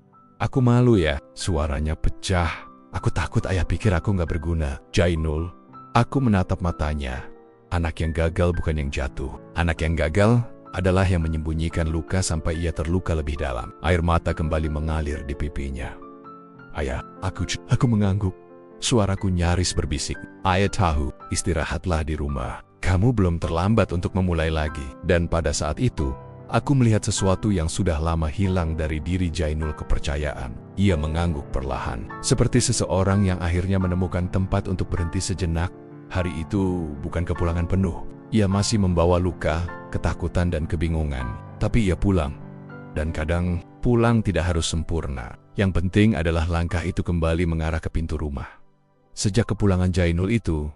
"Aku malu ya." Suaranya pecah. "Aku takut ayah pikir aku nggak berguna." "Jainul." Aku menatap matanya. Anak yang gagal bukan yang jatuh. Anak yang gagal adalah yang menyembunyikan luka sampai ia terluka lebih dalam. Air mata kembali mengalir di pipinya. "Ayah, aku mengangguk." Suaraku nyaris berbisik. "Ayah tahu, istirahatlah di rumah. Kamu belum terlambat untuk memulai lagi." Dan pada saat itu, aku melihat sesuatu yang sudah lama hilang dari diri Jainul, kepercayaan. Ia mengangguk perlahan, seperti seseorang yang akhirnya menemukan tempat untuk berhenti sejenak. Hari itu bukan kepulangan penuh. Ia masih membawa luka, ketakutan dan kebingungan. Tapi ia pulang. Dan kadang, pulang tidak harus sempurna. Yang penting adalah langkah itu kembali mengarah ke pintu rumah. Sejak kepulangan Jainul itu,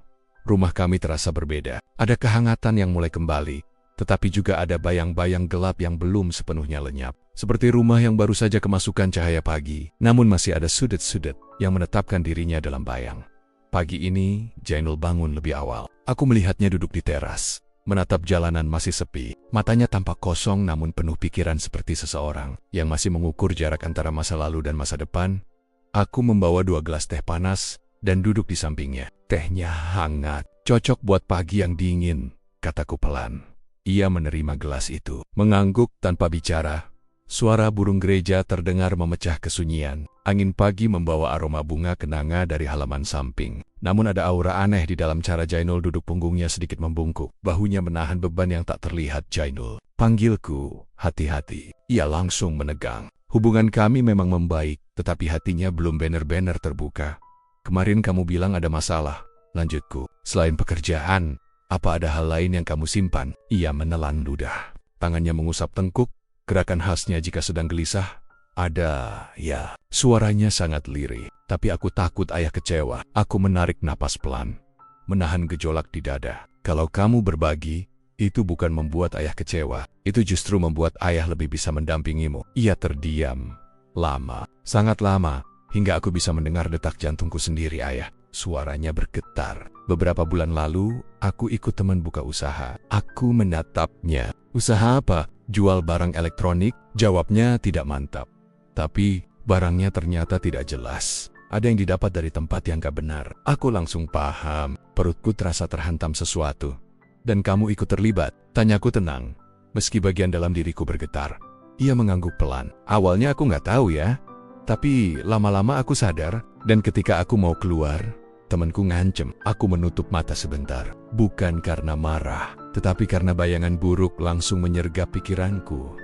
rumah kami terasa berbeda. Ada kehangatan yang mulai kembali. tetapi juga ada bayang-bayang gelap yang belum sepenuhnya lenyap. Seperti rumah yang baru saja kemasukan cahaya pagi, namun masih ada sudut-sudut yang menetapkan dirinya dalam bayang. Pagi ini, Jainul bangun lebih awal. Aku melihatnya duduk di teras, menatap jalanan masih sepi. Matanya tampak kosong namun penuh pikiran seperti seseorang yang masih mengukur jarak antara masa lalu dan masa depan. Aku membawa 2 gelas teh panas dan duduk di sampingnya. Tehnya hangat, cocok buat pagi yang dingin, kataku pelan. Ia menerima gelas itu, mengangguk tanpa bicara. Suara burung gereja terdengar memecah kesunyian. Angin pagi membawa aroma bunga kenanga dari halaman samping. Namun ada aura aneh di dalam cara Jainul duduk. Punggungnya sedikit membungkuk. Bahunya menahan beban yang tak terlihat. Jainul, panggilku, hati-hati. Ia langsung menegang. Hubungan kami memang membaik, tetapi hatinya belum benar-benar terbuka. Kemarin kamu bilang ada masalah, lanjutku. Selain pekerjaan, apa ada hal lain yang kamu simpan? Ia menelan ludah. Tangannya mengusap tengkuk, gerakan khasnya jika sedang gelisah. Ada, ya. Suaranya sangat lirih, tapi aku takut ayah kecewa. Aku menarik napas pelan, menahan gejolak di dada. Kalau kamu berbagi, itu bukan membuat ayah kecewa. Itu justru membuat ayah lebih bisa mendampingimu. Ia terdiam. Lama, sangat lama, hingga aku bisa mendengar detak jantungku sendiri. Ayah, suaranya bergetar. Beberapa bulan lalu, aku ikut teman buka usaha. Aku menatapnya. Usaha apa? Jual barang elektronik? Jawabnya tidak mantap. Tapi, barangnya ternyata tidak jelas. Ada yang didapat dari tempat yang gak benar. Aku langsung paham. Perutku terasa terhantam sesuatu. Dan kamu ikut terlibat? Tanyaku tenang, meski bagian dalam diriku bergetar. Ia mengangguk pelan. Awalnya aku gak tahu ya. Tapi lama-lama aku sadar. Dan ketika aku mau keluar, temanku ngancem. Aku menutup mata sebentar. Bukan karena marah, tetapi karena bayangan buruk langsung menyergap pikiranku.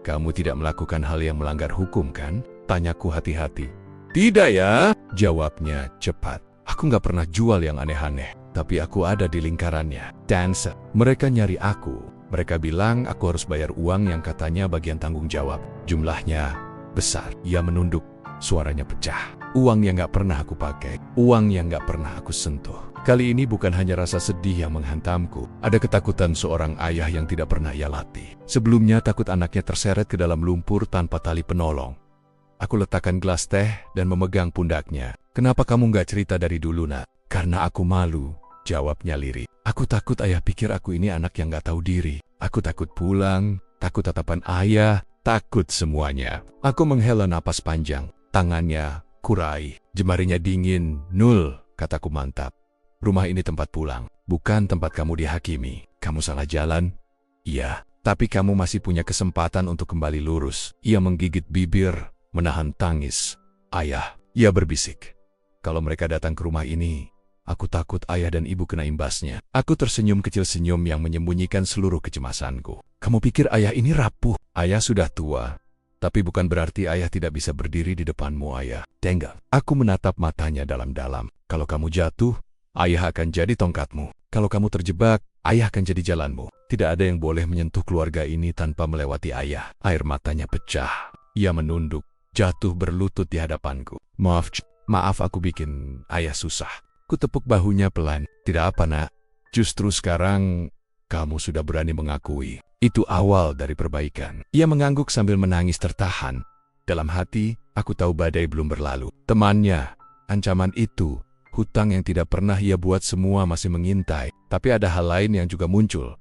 Kamu tidak melakukan hal yang melanggar hukum, kan? Tanyaku hati-hati. Tidak ya, jawabnya cepat. Aku gak pernah jual yang aneh-aneh, tapi aku ada di lingkarannya. Dancer. Mereka nyari aku. Mereka bilang aku harus bayar uang yang katanya bagian tanggung jawab. Jumlahnya besar. Ia menunduk. Suaranya pecah. Uang yang gak pernah aku pakai. Uang yang gak pernah aku sentuh. Kali ini bukan hanya rasa sedih yang menghantamku. Ada ketakutan seorang ayah yang tidak pernah ia latih. Sebelumnya takut anaknya terseret ke dalam lumpur tanpa tali penolong. Aku letakkan gelas teh dan memegang pundaknya. Kenapa kamu gak cerita dari dulu, nak? Karena aku malu, jawabnya lirih. Aku takut ayah pikir aku ini anak yang gak tahu diri. Aku takut pulang, takut tatapan ayah, takut semuanya. Aku menghela napas panjang. Tangannya kurai, jemarinya dingin. Nul, kataku mantap. Rumah ini tempat pulang, bukan tempat kamu dihakimi. Kamu salah jalan? Iya, tapi kamu masih punya kesempatan untuk kembali lurus. Ia menggigit bibir, menahan tangis. Ayah, ia berbisik. Kalau mereka datang ke rumah ini, aku takut ayah dan ibu kena imbasnya. Aku tersenyum kecil, senyum yang menyembunyikan seluruh kecemasanku. Kamu pikir ayah ini rapuh? Ayah sudah tua. Tapi bukan berarti ayah tidak bisa berdiri di depanmu, ayah. Tenggang. Aku menatap matanya dalam-dalam. Kalau kamu jatuh, ayah akan jadi tongkatmu. Kalau kamu terjebak, ayah akan jadi jalanmu. Tidak ada yang boleh menyentuh keluarga ini tanpa melewati ayah. Air matanya pecah. Ia menunduk, jatuh berlutut di hadapanku. Maaf aku bikin ayah susah. Kutepuk bahunya pelan. Tidak apa, nak. Justru sekarang, kamu sudah berani mengakui. Itu awal dari perbaikan. Ia mengangguk sambil menangis tertahan. Dalam hati, aku tahu badai belum berlalu. Temannya, ancaman itu, hutang yang tidak pernah ia buat, semua masih mengintai. Tapi ada hal lain yang juga muncul.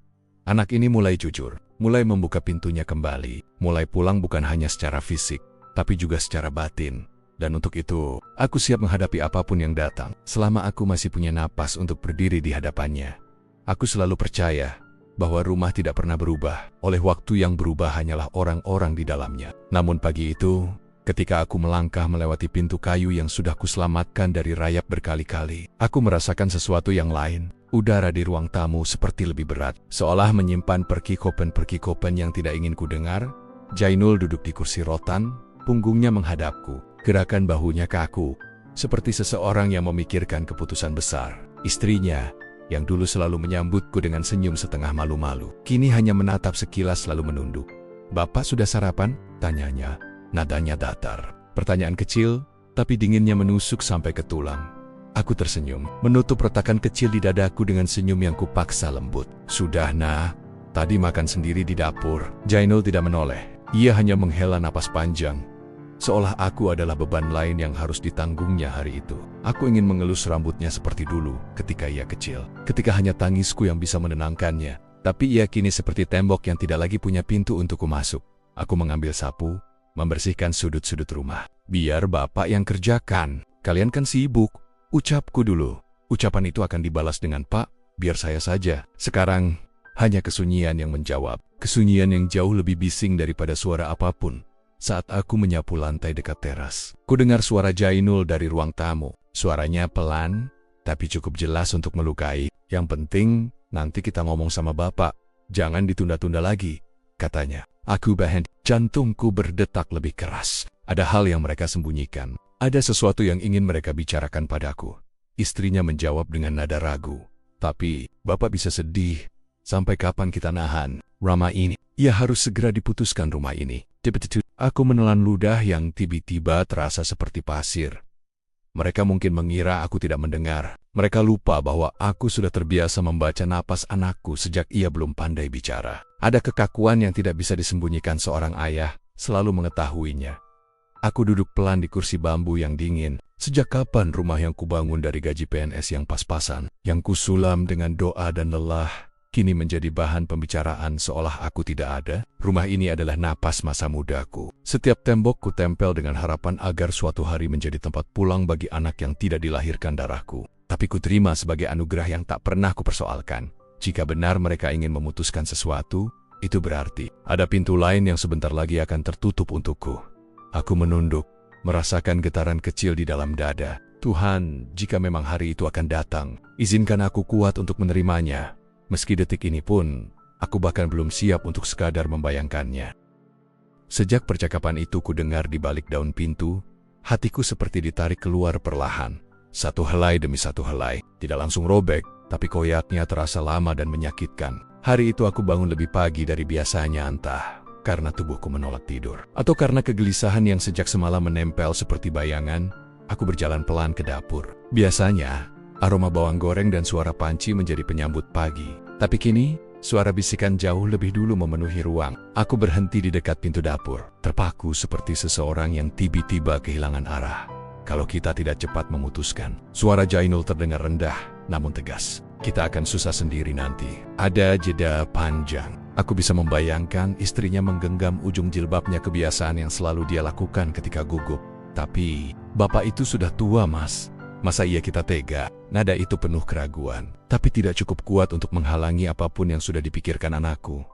Anak ini mulai jujur, mulai membuka pintunya kembali. Mulai pulang bukan hanya secara fisik, tapi juga secara batin. Dan untuk itu, aku siap menghadapi apapun yang datang. Selama aku masih punya napas untuk berdiri di hadapannya. Aku selalu percaya bahwa rumah tidak pernah berubah. Oleh waktu yang berubah hanyalah orang-orang di dalamnya. Namun pagi itu, ketika aku melangkah melewati pintu kayu yang sudah kuselamatkan dari rayap berkali-kali, aku merasakan sesuatu yang lain. Udara di ruang tamu seperti lebih berat, seolah menyimpan perkikopan yang tidak ingin ku dengar. Jainul duduk di kursi rotan, punggungnya menghadapku, gerakan bahunya kaku, seperti seseorang yang memikirkan keputusan besar. Istrinya, yang dulu selalu menyambutku dengan senyum setengah malu-malu, kini hanya menatap sekilas lalu menunduk. Bapak sudah sarapan? Tanyanya, nadanya datar. Pertanyaan kecil, tapi dinginnya menusuk sampai ke tulang. Aku tersenyum, menutup retakan kecil di dadaku dengan senyum yang kupaksa lembut. Sudah, nah, Tadi makan sendiri di dapur. Jainul tidak menoleh. Ia hanya menghela napas panjang. Seolah aku adalah beban lain yang harus ditanggungnya hari itu. Aku ingin mengelus rambutnya seperti dulu ketika ia kecil. Ketika hanya tangisku yang bisa menenangkannya. Tapi ia kini seperti tembok yang tidak lagi punya pintu untukku masuk. Aku mengambil sapu, membersihkan sudut-sudut rumah. Biar bapak yang kerjakan. Kalian kan sibuk. Ucapku dulu. Ucapan itu akan dibalas dengan Pak, biar saya saja. Sekarang, hanya kesunyian yang menjawab. Kesunyian yang jauh lebih bising daripada suara apapun. Saat aku menyapu lantai dekat teras, ku dengar suara Jainul dari ruang tamu. Suaranya pelan, tapi cukup jelas untuk melukai. Yang penting, nanti kita ngomong sama bapak. Jangan ditunda-tunda lagi, katanya. Aku bahen, jantungku berdetak lebih keras. Ada hal yang mereka sembunyikan. Ada sesuatu yang ingin mereka bicarakan padaku. Istrinya menjawab dengan nada ragu. Tapi, bapak bisa sedih. Sampai kapan kita nahan Rama ini? Ia harus segera diputuskan rumah ini. Aku menelan ludah yang tiba-tiba terasa seperti pasir. Mereka mungkin mengira aku tidak mendengar. Mereka lupa bahwa aku sudah terbiasa membaca napas anakku sejak ia belum pandai bicara. Ada kekakuan yang tidak bisa disembunyikan seorang ayah, selalu mengetahuinya. Aku duduk pelan di kursi bambu yang dingin. Sejak kapan rumah yang kubangun dari gaji PNS yang pas-pasan, yang kusulam dengan doa dan lelah, kini menjadi bahan pembicaraan seolah aku tidak ada? Rumah ini adalah napas masa mudaku. Setiap tembok ku tempel dengan harapan agar suatu hari menjadi tempat pulang bagi anak yang tidak dilahirkan darahku. Tapi ku terima sebagai anugerah yang tak pernah kupersoalkan. Jika benar mereka ingin memutuskan sesuatu, itu berarti ada pintu lain yang sebentar lagi akan tertutup untukku. Aku menunduk, merasakan getaran kecil di dalam dada. Tuhan, jika memang hari itu akan datang, izinkan aku kuat untuk menerimanya. Meski detik ini pun, aku bahkan belum siap untuk sekadar membayangkannya. Sejak percakapan itu ku dengar di balik daun pintu, hatiku seperti ditarik keluar perlahan. Satu helai demi satu helai, tidak langsung robek, tapi koyaknya terasa lama dan menyakitkan. Hari itu aku bangun lebih pagi dari biasanya, entah karena tubuhku menolak tidur, atau karena kegelisahan yang sejak semalam menempel seperti bayangan. Aku berjalan pelan ke dapur. Biasanya, aroma bawang goreng dan suara panci menjadi penyambut pagi. Tapi kini, suara bisikan jauh lebih dulu memenuhi ruang. Aku berhenti di dekat pintu dapur, terpaku seperti seseorang yang tiba-tiba kehilangan arah. Kalau kita tidak cepat memutuskan, suara Jainul terdengar rendah, namun tegas. Kita akan susah sendiri nanti. Ada jeda panjang. Aku bisa membayangkan istrinya menggenggam ujung jilbabnya, kebiasaan yang selalu dia lakukan ketika gugup. Tapi, bapak itu sudah tua, Mas. Masa iya kita tega? Nada itu penuh keraguan, tapi tidak cukup kuat untuk menghalangi apapun yang sudah dipikirkan anakku.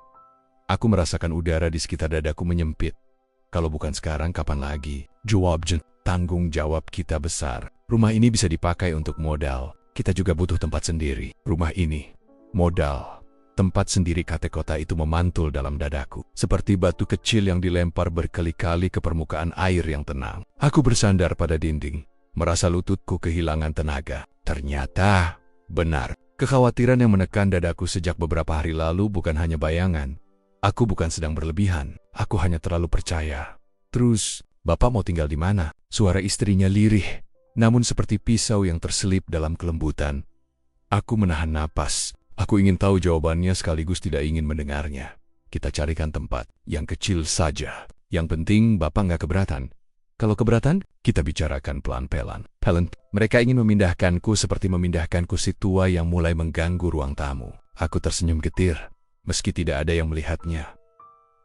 Aku merasakan udara di sekitar dadaku menyempit. Kalau bukan sekarang, kapan lagi? Jawab Jen, tanggung jawab kita besar. Rumah ini bisa dipakai untuk modal. Kita juga butuh tempat sendiri. Rumah ini, modal. Tempat sendiri, kata kota itu memantul dalam dadaku. Seperti batu kecil yang dilempar berkali-kali ke permukaan air yang tenang. Aku bersandar pada dinding. Merasa lututku kehilangan tenaga. Ternyata, benar. Kekhawatiran yang menekan dadaku sejak beberapa hari lalu bukan hanya bayangan. Aku bukan sedang berlebihan. Aku hanya terlalu percaya. Terus, bapak mau tinggal di mana? Suara istrinya lirih, namun seperti pisau yang terselip dalam kelembutan. Aku menahan napas. Aku ingin tahu jawabannya sekaligus tidak ingin mendengarnya. Kita carikan tempat yang kecil saja. Yang penting bapak nggak keberatan. Kalau keberatan, kita bicarakan pelan-pelan. Mereka ingin memindahkanku seperti memindahkan kursi tua yang mulai mengganggu ruang tamu. Aku tersenyum getir, meski tidak ada yang melihatnya.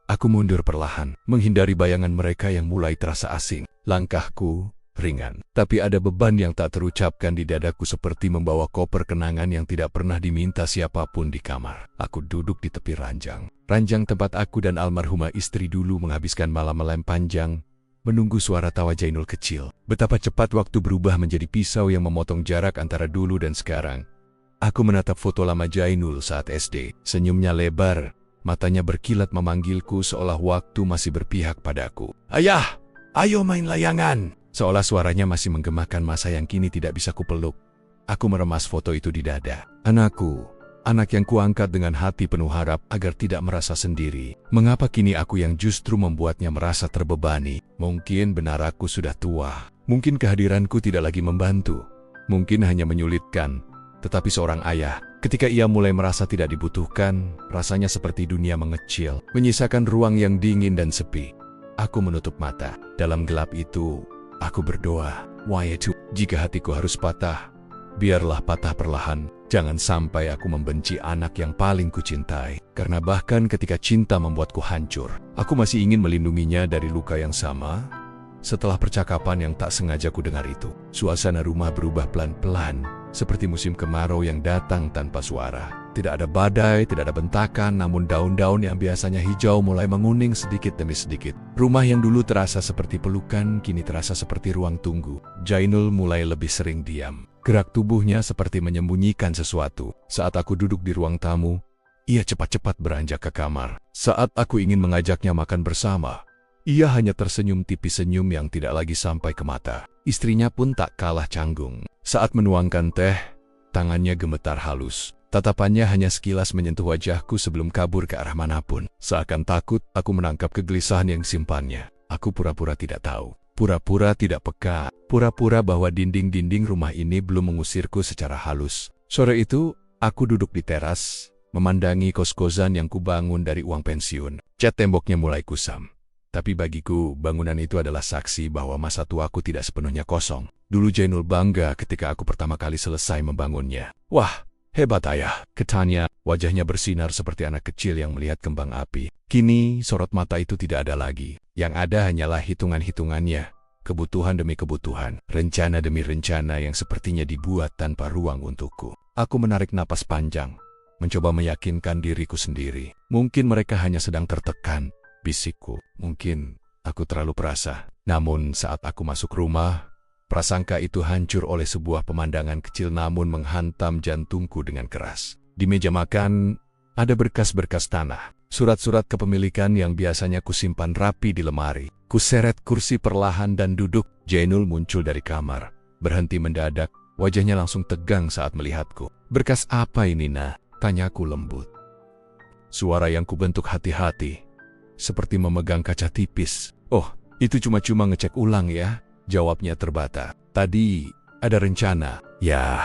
Aku mundur perlahan, menghindari bayangan mereka yang mulai terasa asing. Langkahku ringan, tapi ada beban yang tak terucapkan di dadaku, seperti membawa koper kenangan yang tidak pernah diminta siapapun di kamar. Aku duduk di tepi ranjang. Ranjang tempat aku dan almarhumah istri dulu menghabiskan malam-malam panjang, menunggu suara tawa Jainul kecil. Betapa cepat waktu berubah menjadi pisau yang memotong jarak antara dulu dan sekarang. Aku menatap foto lama Jainul saat SD. Senyumnya lebar, matanya berkilat memanggilku seolah waktu masih berpihak padaku. Ayah, ayo main layangan! Seolah suaranya masih menggemakan masa yang kini tidak bisa kupeluk. Aku meremas foto itu di dada. Anakku, anak yang kuangkat dengan hati penuh harap agar tidak merasa sendiri. Mengapa kini aku yang justru membuatnya merasa terbebani? Mungkin benar aku sudah tua. Mungkin kehadiranku tidak lagi membantu. Mungkin hanya menyulitkan. Tetapi seorang ayah, Ketika ia mulai merasa tidak dibutuhkan, rasanya seperti dunia mengecil, menyisakan ruang yang dingin dan sepi. Aku menutup mata. Dalam gelap itu, aku berdoa, Waitu, jika hatiku harus patah, biarlah patah perlahan. Jangan sampai aku membenci anak yang paling kucintai. Karena bahkan ketika cinta membuatku hancur, aku masih ingin melindunginya dari luka yang sama. Setelah percakapan yang tak sengaja ku dengar itu, suasana rumah berubah pelan-pelan, seperti musim kemarau yang datang tanpa suara. Tidak ada badai, tidak ada bentakan, namun daun-daun yang biasanya hijau mulai menguning sedikit demi sedikit. Rumah yang dulu terasa seperti pelukan, kini terasa seperti ruang tunggu. Jainul mulai lebih sering diam. Gerak tubuhnya seperti menyembunyikan sesuatu. Saat aku duduk di ruang tamu, ia cepat-cepat beranjak ke kamar. Saat aku ingin mengajaknya makan bersama, ia hanya tersenyum tipis, senyum yang tidak lagi sampai ke mata. Istrinya pun tak kalah canggung. Saat menuangkan teh, tangannya gemetar halus. Tatapannya hanya sekilas menyentuh wajahku sebelum kabur ke arah manapun. Seakan takut aku menangkap kegelisahan yang simpannya. Aku pura-pura tidak tahu. Pura-pura tidak peka. Pura-pura bahwa dinding-dinding rumah ini belum mengusirku secara halus. Sore itu, aku duduk di teras, memandangi kos-kosan yang kubangun dari uang pensiun. Cat temboknya mulai kusam. Tapi bagiku, bangunan itu adalah saksi bahwa masa tuaku tidak sepenuhnya kosong. Dulu Jainul bangga ketika aku pertama kali selesai membangunnya. Wah, hebat ayah, katanya. Wajahnya bersinar seperti anak kecil yang melihat kembang api. Kini, sorot mata itu tidak ada lagi. Yang ada hanyalah hitungan-hitungannya. Kebutuhan demi kebutuhan, rencana demi rencana yang sepertinya dibuat tanpa ruang untukku. Aku menarik napas panjang, mencoba meyakinkan diriku sendiri. Mungkin mereka hanya sedang tertekan. Bisikku, mungkin aku terlalu perasa. Namun saat aku masuk rumah, prasangka itu hancur oleh sebuah pemandangan kecil namun menghantam jantungku dengan keras. Di meja makan, ada berkas-berkas tanah, surat-surat kepemilikan yang biasanya kusimpan rapi di lemari. Kuseret kursi perlahan dan duduk. Jainul muncul dari kamar, berhenti mendadak, wajahnya langsung tegang saat melihatku. Berkas apa ini, Nah? Tanyaku lembut. Suara yang kubentuk hati-hati, seperti memegang kaca tipis. Oh, itu cuma-cuma ngecek ulang ya, jawabnya terbata. Tadi ada rencana. Ya,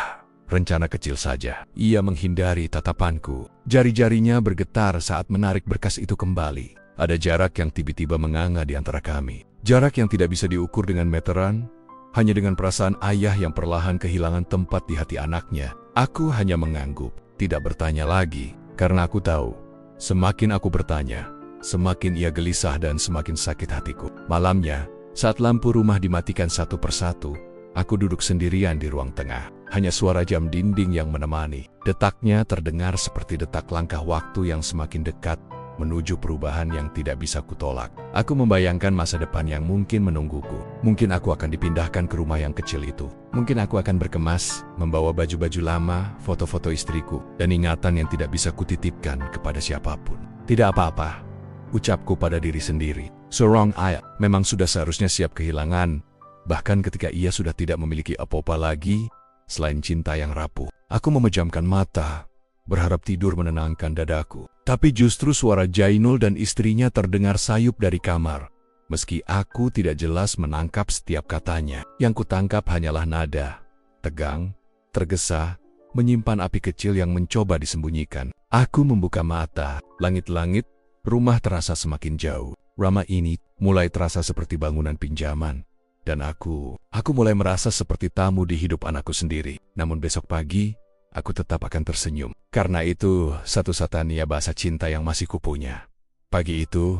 rencana kecil saja. Ia menghindari tatapanku. Jari-jarinya bergetar saat menarik berkas itu kembali. Ada jarak yang tiba-tiba menganga di antara kami. Jarak yang tidak bisa diukur dengan meteran, hanya dengan perasaan ayah yang perlahan kehilangan tempat di hati anaknya. Aku hanya mengangguk, tidak bertanya lagi, karena aku tahu, semakin aku bertanya, semakin ia gelisah dan semakin sakit hatiku. Malamnya, saat lampu rumah dimatikan satu persatu, aku duduk sendirian di ruang tengah. Hanya suara jam dinding yang menemani. Detaknya terdengar seperti detak langkah waktu yang semakin dekat menuju perubahan yang tidak bisa kutolak. Aku membayangkan masa depan yang mungkin menungguku. Mungkin aku akan dipindahkan ke rumah yang kecil itu. Mungkin aku akan berkemas, membawa baju-baju lama, foto-foto istriku, dan ingatan yang tidak bisa kutitipkan kepada siapapun. Tidak apa-apa, ucapku pada diri sendiri. Seorang ayah memang sudah seharusnya siap kehilangan, bahkan ketika ia sudah tidak memiliki apa-apa lagi selain cinta yang rapuh. Aku memejamkan mata, berharap tidur menenangkan dadaku. Tapi justru suara Jainul dan istrinya terdengar sayup dari kamar. Meski aku tidak jelas menangkap setiap katanya, yang kutangkap hanyalah nada, tegang, tergesa, menyimpan api kecil yang mencoba disembunyikan. Aku membuka mata, langit-langit, rumah terasa semakin jauh. Rumah ini mulai terasa seperti bangunan pinjaman. Dan aku mulai merasa seperti tamu di hidup anakku sendiri. Namun besok pagi, aku tetap akan tersenyum. Karena itu, satu-satunya bahasa cinta yang masih kupunya. Pagi itu,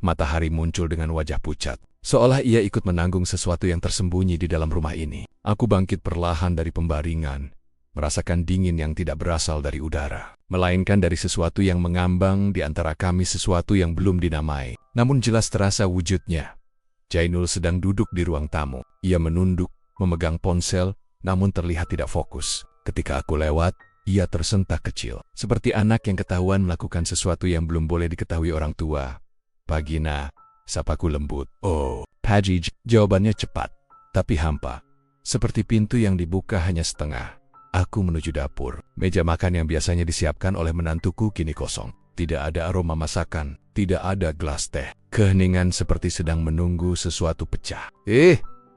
matahari muncul dengan wajah pucat. Seolah ia ikut menanggung sesuatu yang tersembunyi di dalam rumah ini. Aku bangkit perlahan dari pembaringan, merasakan dingin yang tidak berasal dari udara, melainkan dari sesuatu yang mengambang di antara kami, sesuatu yang belum dinamai. Namun jelas terasa wujudnya. Jainul sedang duduk di ruang tamu. Ia menunduk, memegang ponsel, namun terlihat tidak fokus. Ketika aku lewat, ia tersentak kecil, seperti anak yang ketahuan melakukan sesuatu yang belum boleh diketahui orang tua. Pagina, sapaku lembut. Oh, Pagi, jawabannya cepat, tapi hampa. Seperti pintu yang dibuka hanya setengah. Aku menuju dapur. Meja makan yang biasanya disiapkan oleh menantuku kini kosong. Tidak ada aroma masakan, tidak ada gelas teh. Keheningan seperti sedang menunggu sesuatu pecah.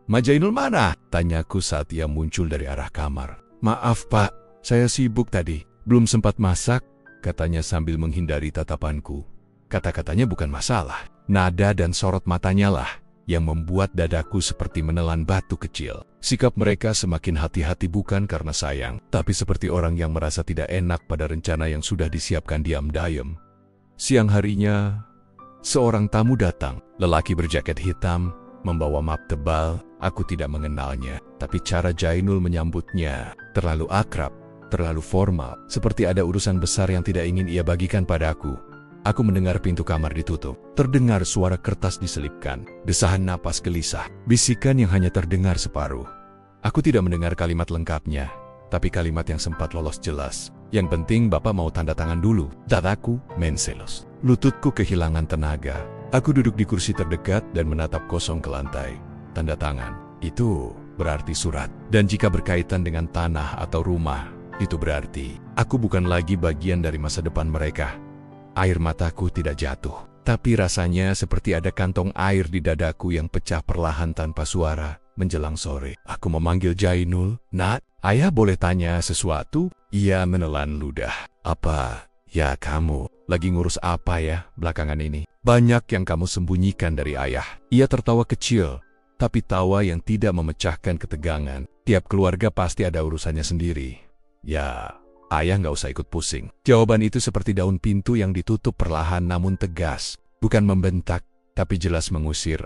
Ma Jainul mana? Tanyaku saat ia muncul dari arah kamar. Maaf pak, saya sibuk tadi. Belum sempat masak, katanya sambil menghindari tatapanku. Kata-katanya bukan masalah. Nada dan sorot matanya lah yang membuat dadaku seperti menelan batu kecil. Sikap mereka semakin hati-hati bukan karena sayang, tapi seperti orang yang merasa tidak enak pada rencana yang sudah disiapkan diam-diam. Siang harinya, seorang tamu datang. Lelaki berjaket hitam, membawa map tebal. Aku tidak mengenalnya, tapi cara Jainul menyambutnya terlalu akrab, terlalu formal, seperti ada urusan besar yang tidak ingin ia bagikan padaku. Aku mendengar pintu kamar ditutup. Terdengar suara kertas diselipkan, desahan napas gelisah, bisikan yang hanya terdengar separuh. Aku tidak mendengar kalimat lengkapnya, tapi kalimat yang sempat lolos jelas. Yang penting Bapak mau tanda tangan dulu. Dadaku menselos. Lututku kehilangan tenaga. Aku duduk di kursi terdekat dan menatap kosong ke lantai. Tanda tangan, itu berarti surat. Dan jika berkaitan dengan tanah atau rumah, itu berarti aku bukan lagi bagian dari masa depan mereka. Air mataku tidak jatuh, tapi rasanya seperti ada kantong air di dadaku yang pecah perlahan tanpa suara. Menjelang sore, aku memanggil Jainul. Nak, ayah boleh tanya sesuatu? Ia menelan ludah. Apa? Ya kamu, lagi ngurus apa ya belakangan ini? Banyak yang kamu sembunyikan dari ayah. Ia tertawa kecil, tapi tawa yang tidak memecahkan ketegangan. Tiap keluarga pasti ada urusannya sendiri. Ya, ayah nggak usah ikut pusing. Jawaban itu seperti daun pintu yang ditutup perlahan namun tegas. Bukan membentak, tapi jelas mengusir.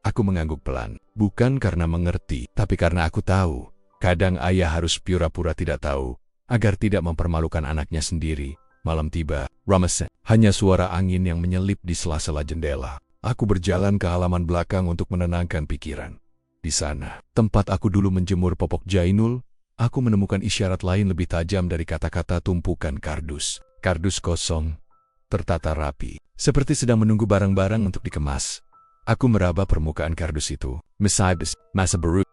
Aku mengangguk pelan. Bukan karena mengerti, tapi karena aku tahu. Kadang ayah harus pura-pura tidak tahu, agar tidak mempermalukan anaknya sendiri. Malam tiba, Ramesen. Hanya suara angin yang menyelip di sela-sela jendela. Aku berjalan ke halaman belakang untuk menenangkan pikiran. Di sana, tempat aku dulu menjemur popok Jainul, aku menemukan isyarat lain lebih tajam dari kata-kata tumpukan kardus. Kardus kosong, tertata rapi, seperti sedang menunggu barang-barang untuk dikemas. Aku meraba permukaan kardus itu. Mesibes, masa baru.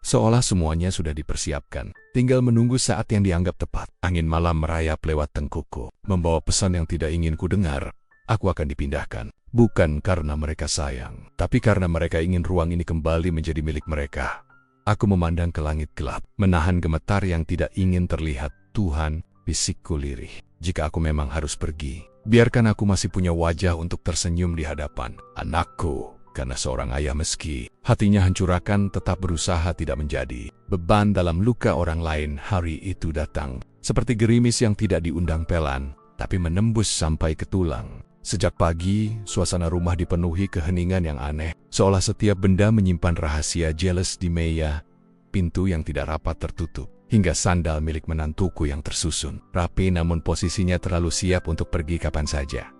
Seolah semuanya sudah dipersiapkan, tinggal menunggu saat yang dianggap tepat. Angin malam merayap lewat tengkukku, membawa pesan yang tidak ingin ku dengar. Aku akan dipindahkan, bukan karena mereka sayang, tapi karena mereka ingin ruang ini kembali menjadi milik mereka. Aku memandang ke langit gelap, menahan gemetar yang tidak ingin terlihat. Tuhan, bisikku lirih. Jika aku memang harus pergi, biarkan aku masih punya wajah untuk tersenyum di hadapan anakku. Karena seorang ayah meski hatinya hancurakan tetap berusaha tidak menjadi beban dalam luka orang lain. Hari itu datang seperti gerimis yang tidak diundang pelan, tapi menembus sampai ke tulang. Sejak pagi, suasana rumah dipenuhi keheningan yang aneh, seolah setiap benda menyimpan rahasia. Jealous di meja, pintu yang tidak rapat tertutup, hingga sandal milik menantuku yang tersusun rapi namun posisinya terlalu siap untuk pergi kapan saja.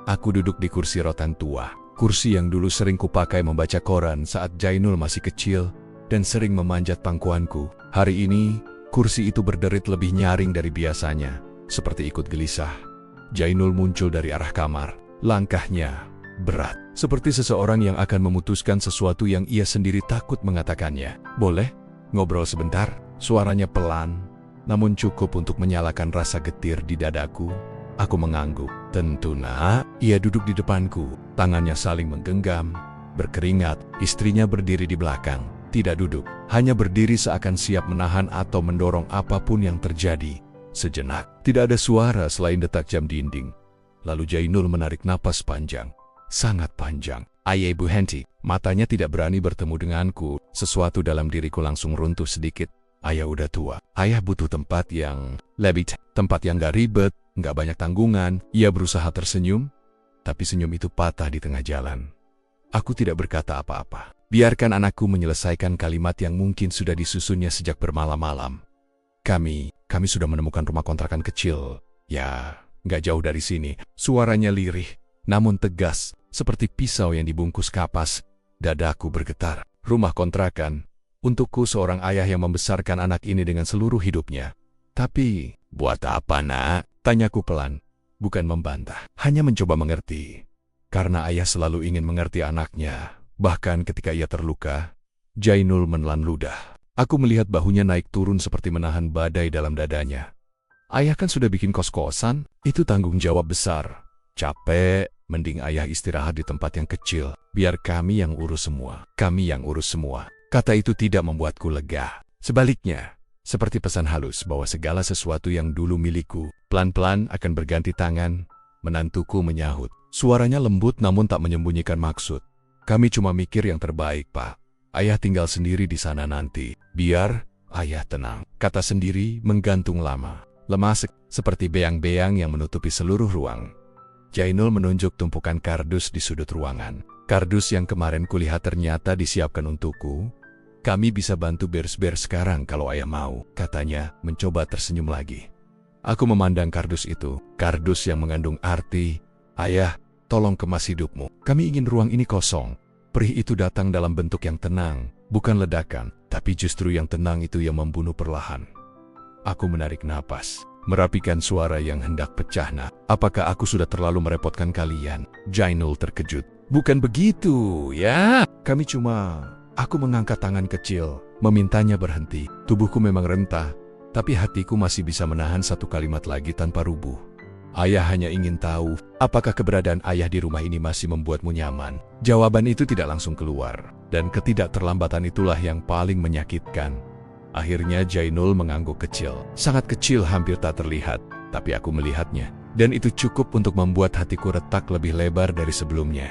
Aku duduk di kursi rotan tua, kursi yang dulu sering kupakai membaca koran saat Jainul masih kecil dan sering memanjat pangkuanku. Hari ini, kursi itu berderit lebih nyaring dari biasanya, seperti ikut gelisah. Jainul muncul dari arah kamar, langkahnya berat, seperti seseorang yang akan memutuskan sesuatu yang ia sendiri takut mengatakannya. Boleh ngobrol sebentar? Suaranya pelan, namun cukup untuk menyalakan rasa getir di dadaku. Aku mengangguk. Tentu nak. Ia duduk di depanku, tangannya saling menggenggam, berkeringat. Istrinya berdiri di belakang, tidak duduk, hanya berdiri seakan siap menahan atau mendorong apapun yang terjadi. Sejenak, tidak ada suara selain detak jam dinding. Lalu Jainul menarik napas panjang, sangat panjang. Ayah Bu Henti, matanya tidak berani bertemu denganku. Sesuatu dalam diriku langsung runtuh sedikit. Ayah udah tua. Ayah butuh tempat yang lebih, tempat yang gak ribet, gak banyak tanggungan. Ia berusaha tersenyum, tapi senyum itu patah di tengah jalan. Aku tidak berkata apa-apa. Biarkan anakku menyelesaikan kalimat yang mungkin sudah disusunnya sejak bermalam-malam. Kami sudah menemukan rumah kontrakan kecil. Ya, gak jauh dari sini. Suaranya lirih, namun tegas, seperti pisau yang dibungkus kapas. Dadaku bergetar. Rumah kontrakan. Untukku seorang ayah yang membesarkan anak ini dengan seluruh hidupnya. Tapi, buat apa nak? Tanyaku pelan. Bukan membantah, hanya mencoba mengerti. Karena ayah selalu ingin mengerti anaknya. Bahkan ketika ia terluka, Jainul menelan ludah. Aku melihat bahunya naik turun seperti menahan badai dalam dadanya. Ayah kan sudah bikin kos-kosan, itu tanggung jawab besar. Capek, mending ayah istirahat di tempat yang kecil. Biar kami yang urus semua. Kami yang urus semua. Kata itu tidak membuatku lega. Sebaliknya, seperti pesan halus bahwa segala sesuatu yang dulu milikku, pelan-pelan akan berganti tangan. Menantuku menyahut. Suaranya lembut namun tak menyembunyikan maksud. Kami cuma mikir yang terbaik, Pak. Ayah tinggal sendiri di sana nanti. Biar ayah tenang. Kata sendiri menggantung lama. Lemah seperti beang-beang yang menutupi seluruh ruang. Jainul menunjuk tumpukan kardus di sudut ruangan. Kardus yang kemarin kulihat ternyata disiapkan untukku. Kami bisa bantu beres-beres sekarang kalau ayah mau, katanya, mencoba tersenyum lagi. Aku memandang kardus itu, kardus yang mengandung arti, ayah, tolong kemas hidupmu. Kami ingin ruang ini kosong. Perih itu datang dalam bentuk yang tenang, bukan ledakan, tapi justru yang tenang itu yang membunuh perlahan. Aku menarik napas, merapikan suara yang hendak pecah. Nah, apakah aku sudah terlalu merepotkan kalian? Jainul terkejut. Bukan begitu, ya. Aku mengangkat tangan kecil, memintanya berhenti. Tubuhku memang rentah, tapi hatiku masih bisa menahan satu kalimat lagi tanpa rubuh. Ayah hanya ingin tahu, apakah keberadaan ayah di rumah ini masih membuatmu nyaman? Jawaban itu tidak langsung keluar, dan ketidakterlambatan itulah yang paling menyakitkan. Akhirnya Jainul mengangguk kecil, sangat kecil hampir tak terlihat, tapi aku melihatnya. Dan itu cukup untuk membuat hatiku retak lebih lebar dari sebelumnya.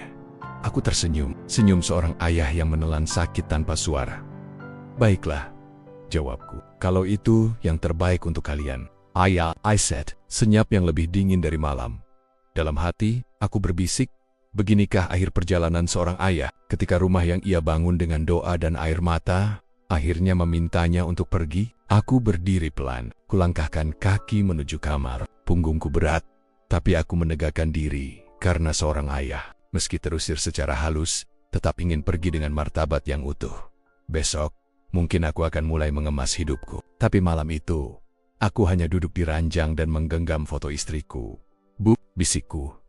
Aku tersenyum, senyum seorang ayah yang menelan sakit tanpa suara. Baiklah, jawabku. Kalau itu yang terbaik untuk kalian. Ayah, I said, senyap yang lebih dingin dari malam. Dalam hati, aku berbisik, beginikah akhir perjalanan seorang ayah ketika rumah yang ia bangun dengan doa dan air mata, akhirnya memintanya untuk pergi? Aku berdiri pelan, kulangkahkan kaki menuju kamar, punggungku berat, tapi aku menegakkan diri karena seorang ayah. Meski terusir secara halus, tetap ingin pergi dengan martabat yang utuh. Besok, mungkin aku akan mulai mengemas hidupku. Tapi malam itu, aku hanya duduk di ranjang dan menggenggam foto istriku. Bu, bisikku.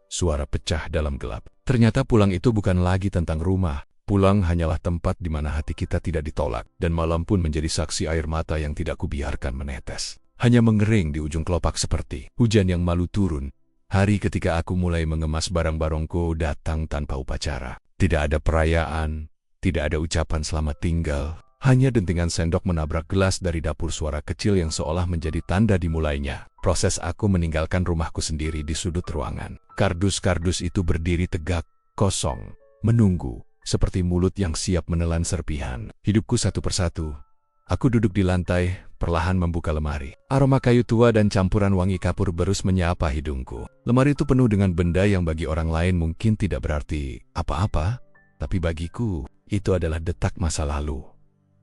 Suara pecah dalam gelap. Ternyata pulang itu bukan lagi tentang rumah. Pulang hanyalah tempat di mana hati kita tidak ditolak. Dan malam pun menjadi saksi air mata yang tidak kubiarkan menetes. Hanya mengering di ujung kelopak seperti hujan yang malu turun. Hari ketika aku mulai mengemas barang-barangku datang tanpa upacara. Tidak ada perayaan, tidak ada ucapan selamat tinggal. Hanya dentingan sendok menabrak gelas dari dapur, suara kecil yang seolah menjadi tanda dimulainya. Proses aku meninggalkan rumahku sendiri di sudut ruangan. Kardus-kardus itu berdiri tegak, kosong, menunggu, seperti mulut yang siap menelan serpihan. Hidupku satu persatu. Aku duduk di lantai, perlahan membuka lemari. Aroma kayu tua dan campuran wangi kapur berus menyapa hidungku. Lemari itu penuh dengan benda yang bagi orang lain mungkin tidak berarti apa-apa, tapi bagiku, itu adalah detak masa lalu.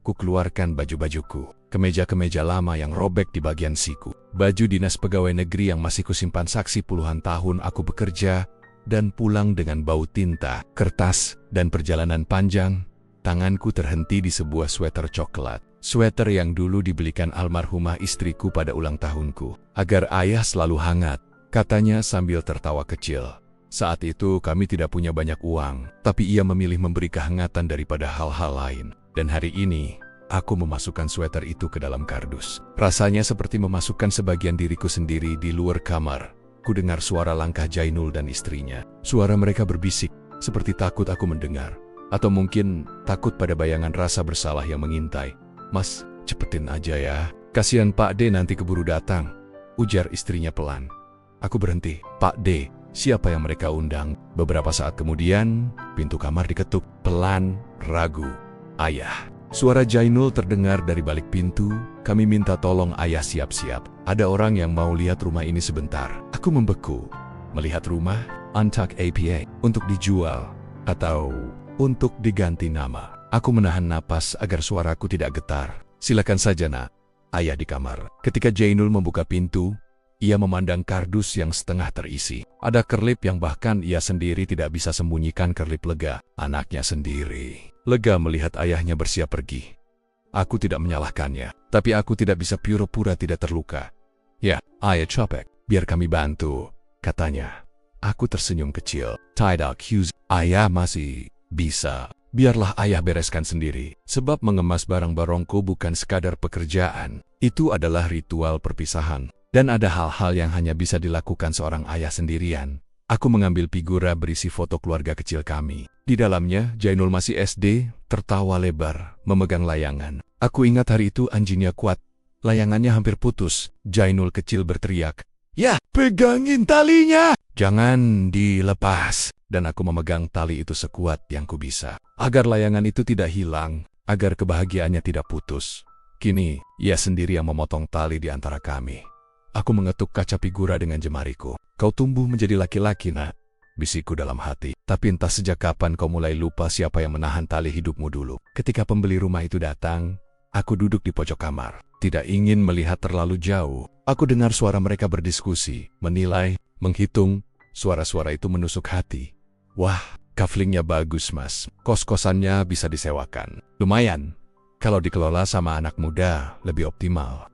Ku keluarkan baju-bajuku, kemeja-kemeja lama yang robek di bagian siku, baju dinas pegawai negeri yang masih kusimpan saksi puluhan tahun aku bekerja, dan pulang dengan bau tinta, kertas, dan perjalanan panjang. Tanganku terhenti di sebuah sweater coklat. Sweater yang dulu dibelikan almarhumah istriku pada ulang tahunku, agar ayah selalu hangat, katanya sambil tertawa kecil. Saat itu kami tidak punya banyak uang, tapi ia memilih memberi kehangatan daripada hal-hal lain. Dan hari ini, aku memasukkan sweater itu ke dalam kardus. Rasanya seperti memasukkan sebagian diriku sendiri di luar kamar. Ku dengar suara langkah Jainul dan istrinya. Suara mereka berbisik, seperti takut aku mendengar. Atau mungkin takut pada bayangan rasa bersalah yang mengintai. Mas, cepetin aja ya. Kasihan Pak D nanti keburu datang, ujar istrinya pelan. Aku berhenti. Pak D, siapa yang mereka undang? Beberapa saat kemudian, pintu kamar diketuk. Pelan, ragu. Ayah. Suara Jainul terdengar dari balik pintu. Kami minta tolong ayah siap-siap. Ada orang yang mau lihat rumah ini sebentar. Aku membeku. Melihat rumah, Antak APA, untuk dijual, atau untuk diganti nama. Aku menahan napas agar suaraku tidak getar. Silakan saja nak, ayah di kamar. Ketika Jainul membuka pintu, ia memandang kardus yang setengah terisi. Ada kerlip yang bahkan ia sendiri tidak bisa sembunyikan. Kerlip lega, anaknya sendiri. Lega melihat ayahnya bersiap pergi. Aku tidak menyalahkannya, tapi aku tidak bisa pura-pura tidak terluka. Ya, ayah capek, biar kami bantu, katanya. Aku tersenyum kecil. Tidak, Hughes, ayah masih bisa. Biarlah ayah bereskan sendiri, sebab mengemas barang-barangku bukan sekadar pekerjaan. Itu adalah ritual perpisahan. Dan ada hal-hal yang hanya bisa dilakukan seorang ayah sendirian. Aku mengambil figura berisi foto keluarga kecil kami. Di dalamnya, Jainul masih SD, tertawa lebar, memegang layangan. Aku ingat hari itu anjingnya kuat, layangannya hampir putus. Jainul kecil berteriak, "Ya, pegangin talinya! Jangan dilepas!" Dan aku memegang tali itu sekuat yang kubisa, agar layangan itu tidak hilang, agar kebahagiaannya tidak putus. Kini, ia sendiri yang memotong tali di antara kami. Aku mengetuk kaca figura dengan jemariku. "Kau tumbuh menjadi laki-laki, nak," bisikku dalam hati. Tapi entah sejak kapan kau mulai lupa siapa yang menahan tali hidupmu dulu. Ketika pembeli rumah itu datang, aku duduk di pojok kamar. Tidak ingin melihat terlalu jauh. Aku dengar suara mereka berdiskusi, menilai, menghitung. Suara-suara itu menusuk hati. "Wah, kaflingnya bagus, Mas. Kos-kosannya bisa disewakan. Lumayan. Kalau dikelola sama anak muda, lebih optimal."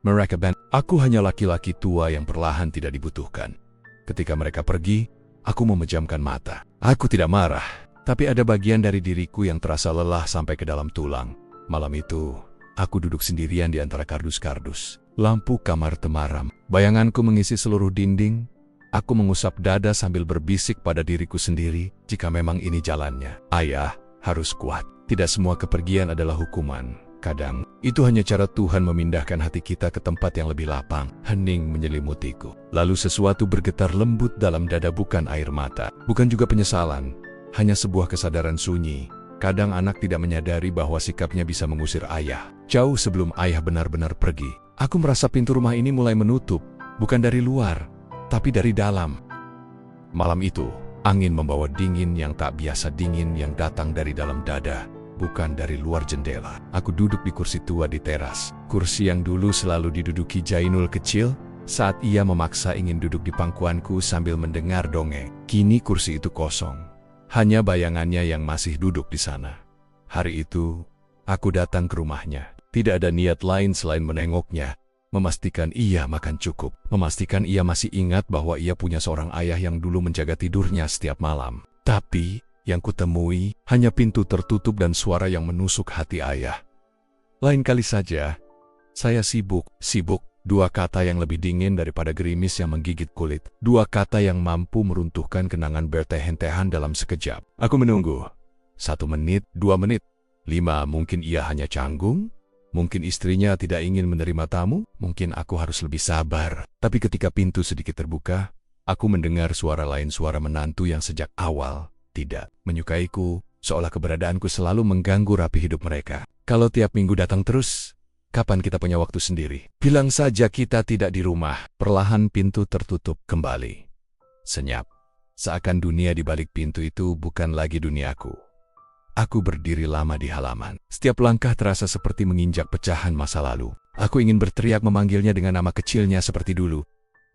Mereka aku hanya laki-laki tua yang perlahan tidak dibutuhkan. Ketika mereka pergi, aku memejamkan mata. Aku tidak marah, tapi ada bagian dari diriku yang terasa lelah sampai ke dalam tulang. Malam itu, aku duduk sendirian di antara kardus-kardus. Lampu kamar temaram. Bayanganku mengisi seluruh dinding. Aku mengusap dada sambil berbisik pada diriku sendiri, jika memang ini jalannya. Ayah harus kuat. Tidak semua kepergian adalah hukuman. Kadang, itu hanya cara Tuhan memindahkan hati kita ke tempat yang lebih lapang. Hening menyelimutiku. Lalu sesuatu bergetar lembut dalam dada, bukan air mata. Bukan juga penyesalan. Hanya sebuah kesadaran sunyi. Kadang anak tidak menyadari bahwa sikapnya bisa mengusir ayah. Jauh sebelum ayah benar-benar pergi. Aku merasa pintu rumah ini mulai menutup. Bukan dari luar, tapi dari dalam. Malam itu, angin membawa dingin yang tak biasa, dingin yang datang dari dalam dada. Bukan dari luar jendela. Aku duduk di kursi tua di teras. Kursi yang dulu selalu diduduki Jainul kecil saat ia memaksa ingin duduk di pangkuanku sambil mendengar dongeng. Kini kursi itu kosong. Hanya bayangannya yang masih duduk di sana. Hari itu, aku datang ke rumahnya. Tidak ada niat lain selain menengoknya, memastikan ia makan cukup, memastikan ia masih ingat bahwa ia punya seorang ayah yang dulu menjaga tidurnya setiap malam. Tapi yang kutemui hanya pintu tertutup dan suara yang menusuk hati ayah. Lain kali saja, saya sibuk. Sibuk, dua kata yang lebih dingin daripada gerimis yang menggigit kulit. Dua kata yang mampu meruntuhkan kenangan bertehen-tehan dalam sekejap. Aku menunggu. 1 menit, 2 menit, 5. Mungkin ia hanya canggung. Mungkin istrinya tidak ingin menerima tamu. Mungkin aku harus lebih sabar. Tapi ketika pintu sedikit terbuka, aku mendengar suara lain, suara menantu yang sejak awal tidak menyukaiku, seolah keberadaanku selalu mengganggu rapi hidup mereka. "Kalau tiap minggu datang terus, kapan kita punya waktu sendiri? Bilang saja kita tidak di rumah." Perlahan pintu tertutup kembali. Senyap. Seakan dunia di balik pintu itu bukan lagi duniaku. Aku berdiri lama di halaman. Setiap langkah terasa seperti menginjak pecahan masa lalu. Aku ingin berteriak memanggilnya dengan nama kecilnya seperti dulu.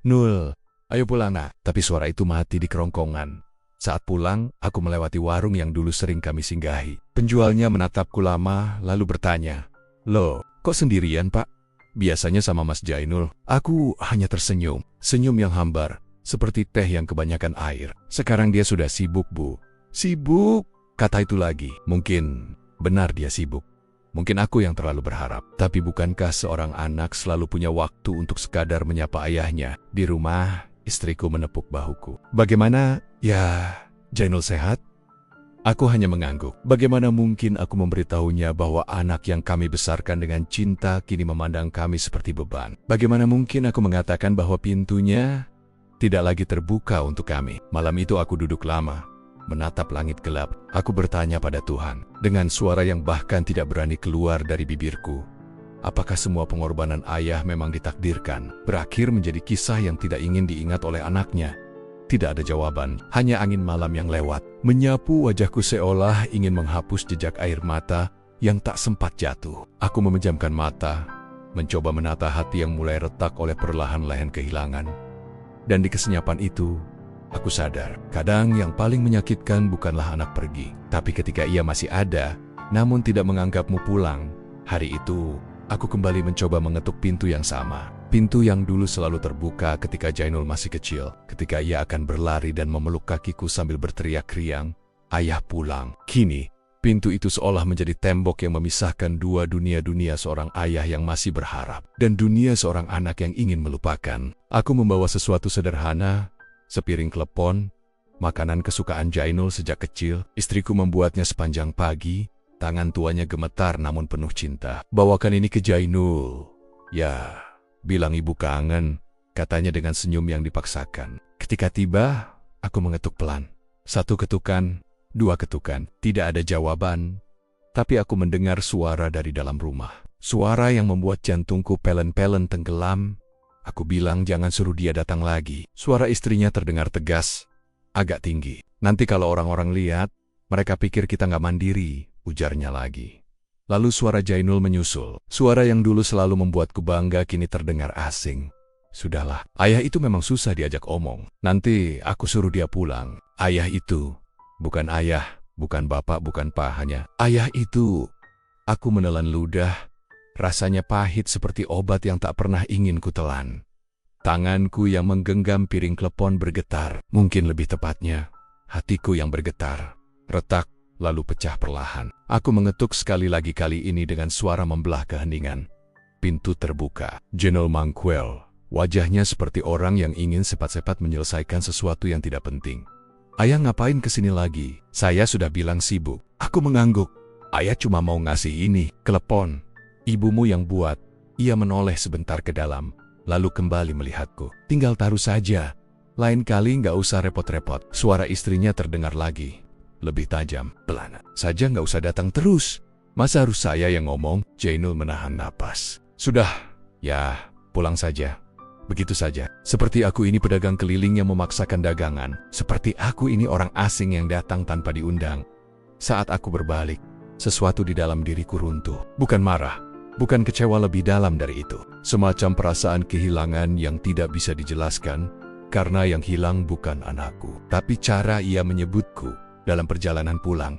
"Nul, ayo pulang, nak." Tapi suara itu mati di kerongkongan. Saat pulang, aku melewati warung yang dulu sering kami singgahi. Penjualnya menatapku lama, lalu bertanya, "Loh, kok sendirian, Pak? Biasanya sama Mas Jainul." Aku hanya tersenyum, senyum yang hambar, seperti teh yang kebanyakan air. "Sekarang dia sudah sibuk, Bu." "Sibuk?" kata itu lagi. Mungkin benar dia sibuk. Mungkin aku yang terlalu berharap. Tapi bukankah seorang anak selalu punya waktu untuk sekadar menyapa ayahnya? Di rumah, istriku menepuk bahuku. "Bagaimana? Ya, Jainul sehat?" Aku hanya mengangguk. Bagaimana mungkin aku memberitahunya bahwa anak yang kami besarkan dengan cinta kini memandang kami seperti beban? Bagaimana mungkin aku mengatakan bahwa pintunya tidak lagi terbuka untuk kami? Malam itu aku duduk lama, menatap langit gelap. Aku bertanya pada Tuhan, dengan suara yang bahkan tidak berani keluar dari bibirku. Apakah semua pengorbanan ayah memang ditakdirkan berakhir menjadi kisah yang tidak ingin diingat oleh anaknya? Tidak ada jawaban, hanya angin malam yang lewat, menyapu wajahku seolah ingin menghapus jejak air mata yang tak sempat jatuh. Aku memejamkan mata, mencoba menata hati yang mulai retak oleh perlahan-lahan kehilangan. Dan di kesenyapan itu, aku sadar, kadang yang paling menyakitkan bukanlah anak pergi, tapi ketika ia masih ada, namun tidak menganggapmu pulang. Hari itu, aku kembali mencoba mengetuk pintu yang sama. Pintu yang dulu selalu terbuka ketika Jainul masih kecil, ketika ia akan berlari dan memeluk kakiku sambil berteriak riang, "Ayah pulang." Kini, pintu itu seolah menjadi tembok yang memisahkan dua dunia seorang ayah yang masih berharap, dan dunia seorang anak yang ingin melupakan. Aku membawa sesuatu sederhana, sepiring klepon, makanan kesukaan Jainul sejak kecil. Istriku membuatnya sepanjang pagi, tangan tuanya gemetar namun penuh cinta. "Bawakan ini ke Jainul," Ya, bilang ibu kangen, katanya dengan senyum yang dipaksakan. Ketika tiba, aku mengetuk pelan. 1 ketukan, 2 ketukan, tidak ada jawaban. Tapi aku mendengar suara dari dalam rumah. Suara yang membuat jantungku pelen-pelen tenggelam. Aku bilang jangan suruh dia datang lagi. Suara istrinya terdengar tegas, agak tinggi. Nanti kalau orang-orang lihat, mereka pikir kita nggak mandiri, ujarnya lagi. Lalu suara Jainul menyusul. Suara yang dulu selalu membuatku bangga kini terdengar asing. Sudahlah, ayah itu memang susah diajak omong. Nanti aku suruh dia pulang. Ayah itu, bukan ayah, bukan bapak, bukan hanya ayah itu. Aku menelan ludah. Rasanya pahit seperti obat yang tak pernah ingin kutelan. Tanganku yang menggenggam piring klepon bergetar. Mungkin lebih tepatnya, hatiku yang bergetar. Retak, lalu pecah perlahan. Aku mengetuk sekali lagi, kali ini dengan suara membelah keheningan. Pintu terbuka. Jenol Mangkwel, wajahnya seperti orang yang ingin cepat-cepat menyelesaikan sesuatu yang tidak penting. Ayah ngapain kesini lagi? Saya sudah bilang sibuk. Aku mengangguk. Ayah cuma mau ngasih ini, klepon. Ibumu yang buat. Ia menoleh sebentar ke dalam, lalu kembali melihatku. Tinggal taruh saja. Lain kali nggak usah repot-repot. Suara istrinya terdengar lagi. Lebih tajam, pelan. Saja nggak usah datang terus. Masa harus saya yang ngomong? Jainul menahan napas. Sudah, ya, pulang saja. Begitu saja. Seperti aku ini pedagang keliling yang memaksakan dagangan. Seperti aku ini orang asing yang datang tanpa diundang. Saat aku berbalik, sesuatu di dalam diriku runtuh. Bukan marah. Bukan kecewa, lebih dalam dari itu. Semacam perasaan kehilangan yang tidak bisa dijelaskan, karena yang hilang bukan anakku, tapi cara ia menyebutku. Dalam perjalanan pulang,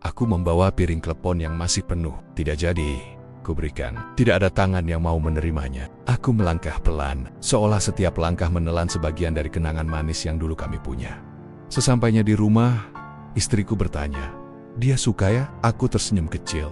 aku membawa piring klepon yang masih penuh. Tidak jadi kuberikan. Tidak ada tangan yang mau menerimanya. Aku melangkah pelan, seolah setiap langkah menelan sebagian dari kenangan manis yang dulu kami punya. Sesampainya di rumah, istriku bertanya, "Dia suka ya?" Aku tersenyum kecil.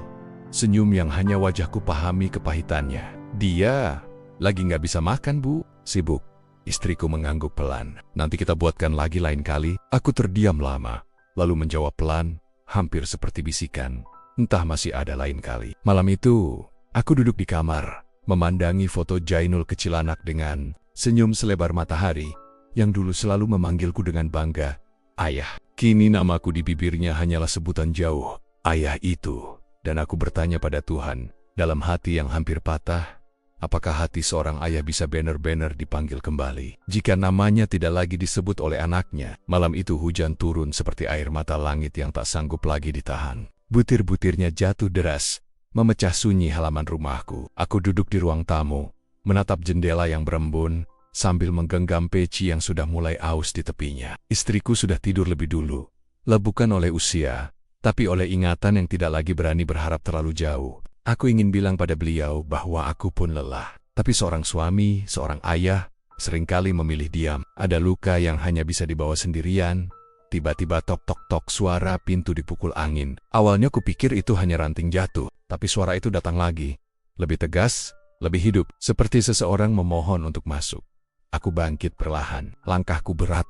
Senyum yang hanya wajahku pahami kepahitannya. "Dia lagi nggak bisa makan, Bu. Sibuk." Istriku mengangguk pelan. "Nanti kita buatkan lagi lain kali." Aku terdiam lama, lalu menjawab pelan, hampir seperti bisikan, "Entah masih ada lain kali." Malam itu, aku duduk di kamar, memandangi foto Jainul kecil anak dengan senyum selebar matahari, yang dulu selalu memanggilku dengan bangga, "Ayah." Kini namaku di bibirnya hanyalah sebutan jauh, ayah itu. Dan aku bertanya pada Tuhan, dalam hati yang hampir patah, apakah hati seorang ayah bisa benar-benar dipanggil kembali? Jika namanya tidak lagi disebut oleh anaknya. Malam itu hujan turun seperti air mata langit yang tak sanggup lagi ditahan. Butir-butirnya jatuh deras, memecah sunyi halaman rumahku. Aku duduk di ruang tamu, menatap jendela yang berembun, sambil menggenggam peci yang sudah mulai aus di tepinya. Istriku sudah tidur lebih dulu, bukan oleh usia, tapi oleh ingatan yang tidak lagi berani berharap terlalu jauh. Aku ingin bilang pada beliau bahwa aku pun lelah. Tapi seorang suami, seorang ayah, seringkali memilih diam. Ada luka yang hanya bisa dibawa sendirian. Tiba-tiba tok-tok-tok, suara pintu dipukul angin. Awalnya kupikir itu hanya ranting jatuh, tapi suara itu datang lagi. Lebih tegas, lebih hidup, seperti seseorang memohon untuk masuk. Aku bangkit perlahan, langkahku berat.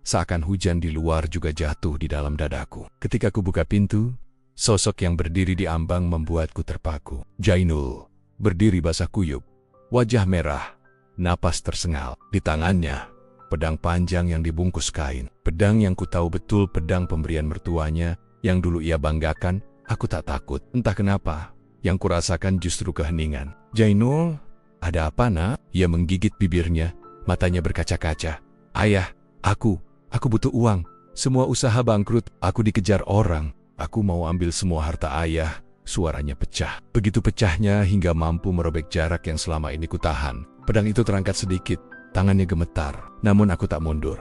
Seakan hujan di luar juga jatuh di dalam dadaku. Ketika ku buka pintu, sosok yang berdiri di ambang membuatku terpaku. Jainul, berdiri basah kuyup, wajah merah, napas tersengal. Di tangannya, pedang panjang yang dibungkus kain. Pedang yang ku tahu betul pedang pemberian mertuanya, yang dulu ia banggakan. Aku tak takut. Entah kenapa, yang kurasakan justru keheningan. "Jainul, ada apa, Nak?" Ia menggigit bibirnya, matanya berkaca-kaca. "Ayah, aku butuh uang. Semua usaha bangkrut. Aku dikejar orang. Aku mau ambil semua harta ayah." Suaranya pecah. Begitu pecahnya hingga mampu merobek jarak yang selama ini kutahan. Pedang itu terangkat sedikit. Tangannya gemetar. Namun aku tak mundur.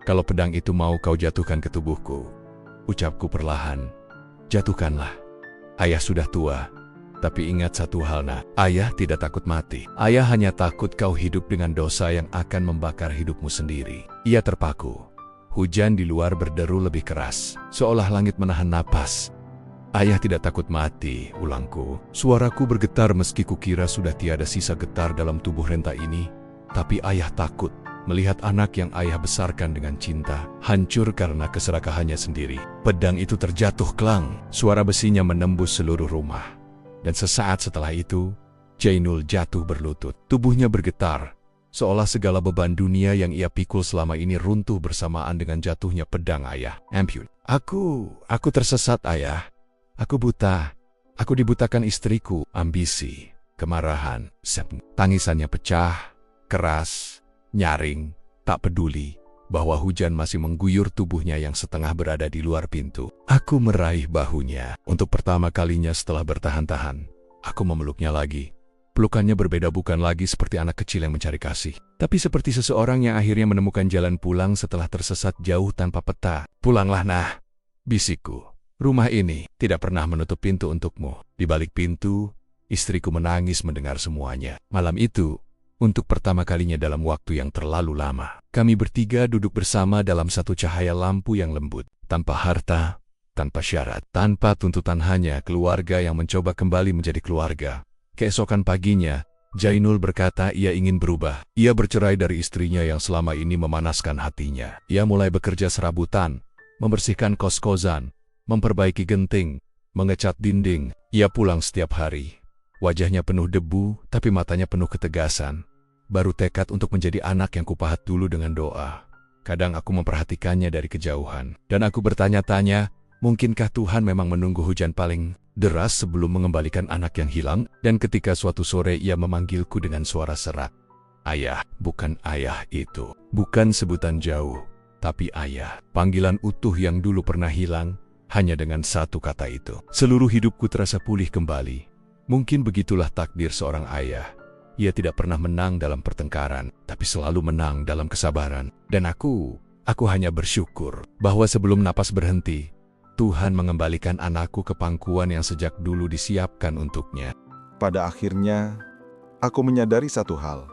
"Kalau pedang itu mau kau jatuhkan ke tubuhku," ucapku perlahan, "jatuhkanlah. Ayah sudah tua. Tapi ingat satu hal, Nak. Ayah tidak takut mati. Ayah hanya takut kau hidup dengan dosa yang akan membakar hidupmu sendiri." Ia terpaku. Hujan di luar berderu lebih keras, seolah langit menahan napas. "Ayah tidak takut mati," ulangku. Suaraku bergetar meski kukira sudah tiada sisa getar dalam tubuh renta ini. Tapi ayah takut melihat anak yang ayah besarkan dengan cinta hancur karena keserakahannya sendiri. Pedang itu terjatuh klang. Suara besinya menembus seluruh rumah. Dan sesaat setelah itu, Jainul jatuh berlutut. Tubuhnya bergetar, seolah segala beban dunia yang ia pikul selama ini runtuh bersamaan dengan jatuhnya pedang ayah. Ampun. Aku tersesat, ayah. Aku buta. Aku dibutakan istriku, ambisi, kemarahan, tangisannya pecah, keras, nyaring, tak peduli bahwa hujan masih mengguyur tubuhnya yang setengah berada di luar pintu. Aku meraih bahunya. Untuk pertama kalinya setelah bertahan-tahan, aku memeluknya lagi. Pelukannya berbeda, bukan lagi seperti anak kecil yang mencari kasih, tapi seperti seseorang yang akhirnya menemukan jalan pulang setelah tersesat jauh tanpa peta. Pulanglah, nah, bisikku. Rumah ini tidak pernah menutup pintu untukmu. Di balik pintu, istriku menangis mendengar semuanya. Malam itu, untuk pertama kalinya dalam waktu yang terlalu lama, kami bertiga duduk bersama dalam satu cahaya lampu yang lembut. Tanpa harta, tanpa syarat, tanpa tuntutan, hanya keluarga yang mencoba kembali menjadi keluarga. Keesokan paginya, Jainul berkata ia ingin berubah. Ia bercerai dari istrinya yang selama ini memanaskan hatinya. Ia mulai bekerja serabutan, membersihkan kos-kosan, memperbaiki genting, mengecat dinding. Ia pulang setiap hari. Wajahnya penuh debu, tapi matanya penuh ketegasan. Baru tekad untuk menjadi anak yang kupahat dulu dengan doa. Kadang aku memperhatikannya dari kejauhan, dan aku bertanya-tanya, mungkinkah Tuhan memang menunggu hujan paling deras sebelum mengembalikan anak yang hilang? Dan ketika suatu sore ia memanggilku dengan suara serak. Ayah, bukan ayah itu. Bukan sebutan jauh, tapi ayah. Panggilan utuh yang dulu pernah hilang, hanya dengan satu kata itu. Seluruh hidupku terasa pulih kembali. Mungkin begitulah takdir seorang ayah. Ia tidak pernah menang dalam pertengkaran, tapi selalu menang dalam kesabaran. Dan aku hanya bersyukur bahwa sebelum napas berhenti, Tuhan mengembalikan anakku ke pangkuan yang sejak dulu disiapkan untuknya. Pada akhirnya, aku menyadari satu hal,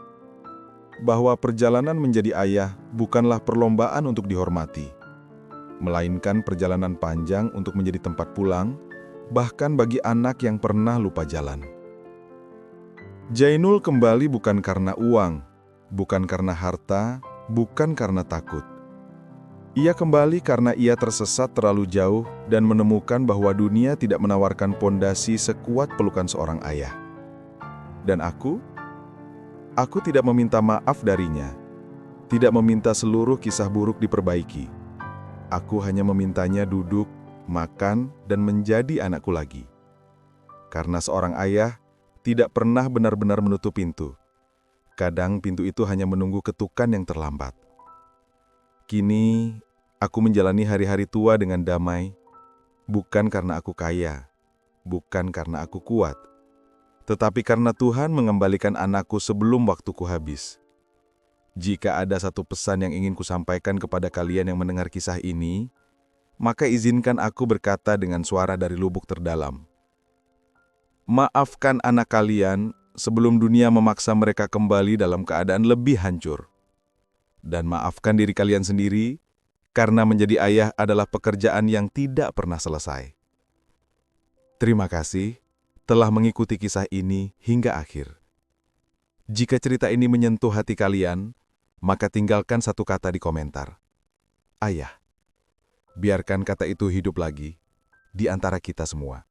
bahwa perjalanan menjadi ayah bukanlah perlombaan untuk dihormati, melainkan perjalanan panjang untuk menjadi tempat pulang, bahkan bagi anak yang pernah lupa jalan. Jainul kembali bukan karena uang, bukan karena harta, bukan karena takut. Ia kembali karena ia tersesat terlalu jauh dan menemukan bahwa dunia tidak menawarkan pondasi sekuat pelukan seorang ayah. Dan aku tidak meminta maaf darinya, tidak meminta seluruh kisah buruk diperbaiki. Aku hanya memintanya duduk, makan, dan menjadi anakku lagi. Karena seorang ayah tidak pernah benar-benar menutup pintu. Kadang pintu itu hanya menunggu ketukan yang terlambat. Kini, aku menjalani hari-hari tua dengan damai, bukan karena aku kaya, bukan karena aku kuat, tetapi karena Tuhan mengembalikan anakku sebelum waktuku habis. Jika ada satu pesan yang ingin kusampaikan kepada kalian yang mendengar kisah ini, maka izinkan aku berkata dengan suara dari lubuk terdalam. Maafkan anak kalian sebelum dunia memaksa mereka kembali dalam keadaan lebih hancur. Dan maafkan diri kalian sendiri, karena menjadi ayah adalah pekerjaan yang tidak pernah selesai. Terima kasih telah mengikuti kisah ini hingga akhir. Jika cerita ini menyentuh hati kalian, maka tinggalkan satu kata di komentar. Ayah. Biarkan kata itu hidup lagi di antara kita semua.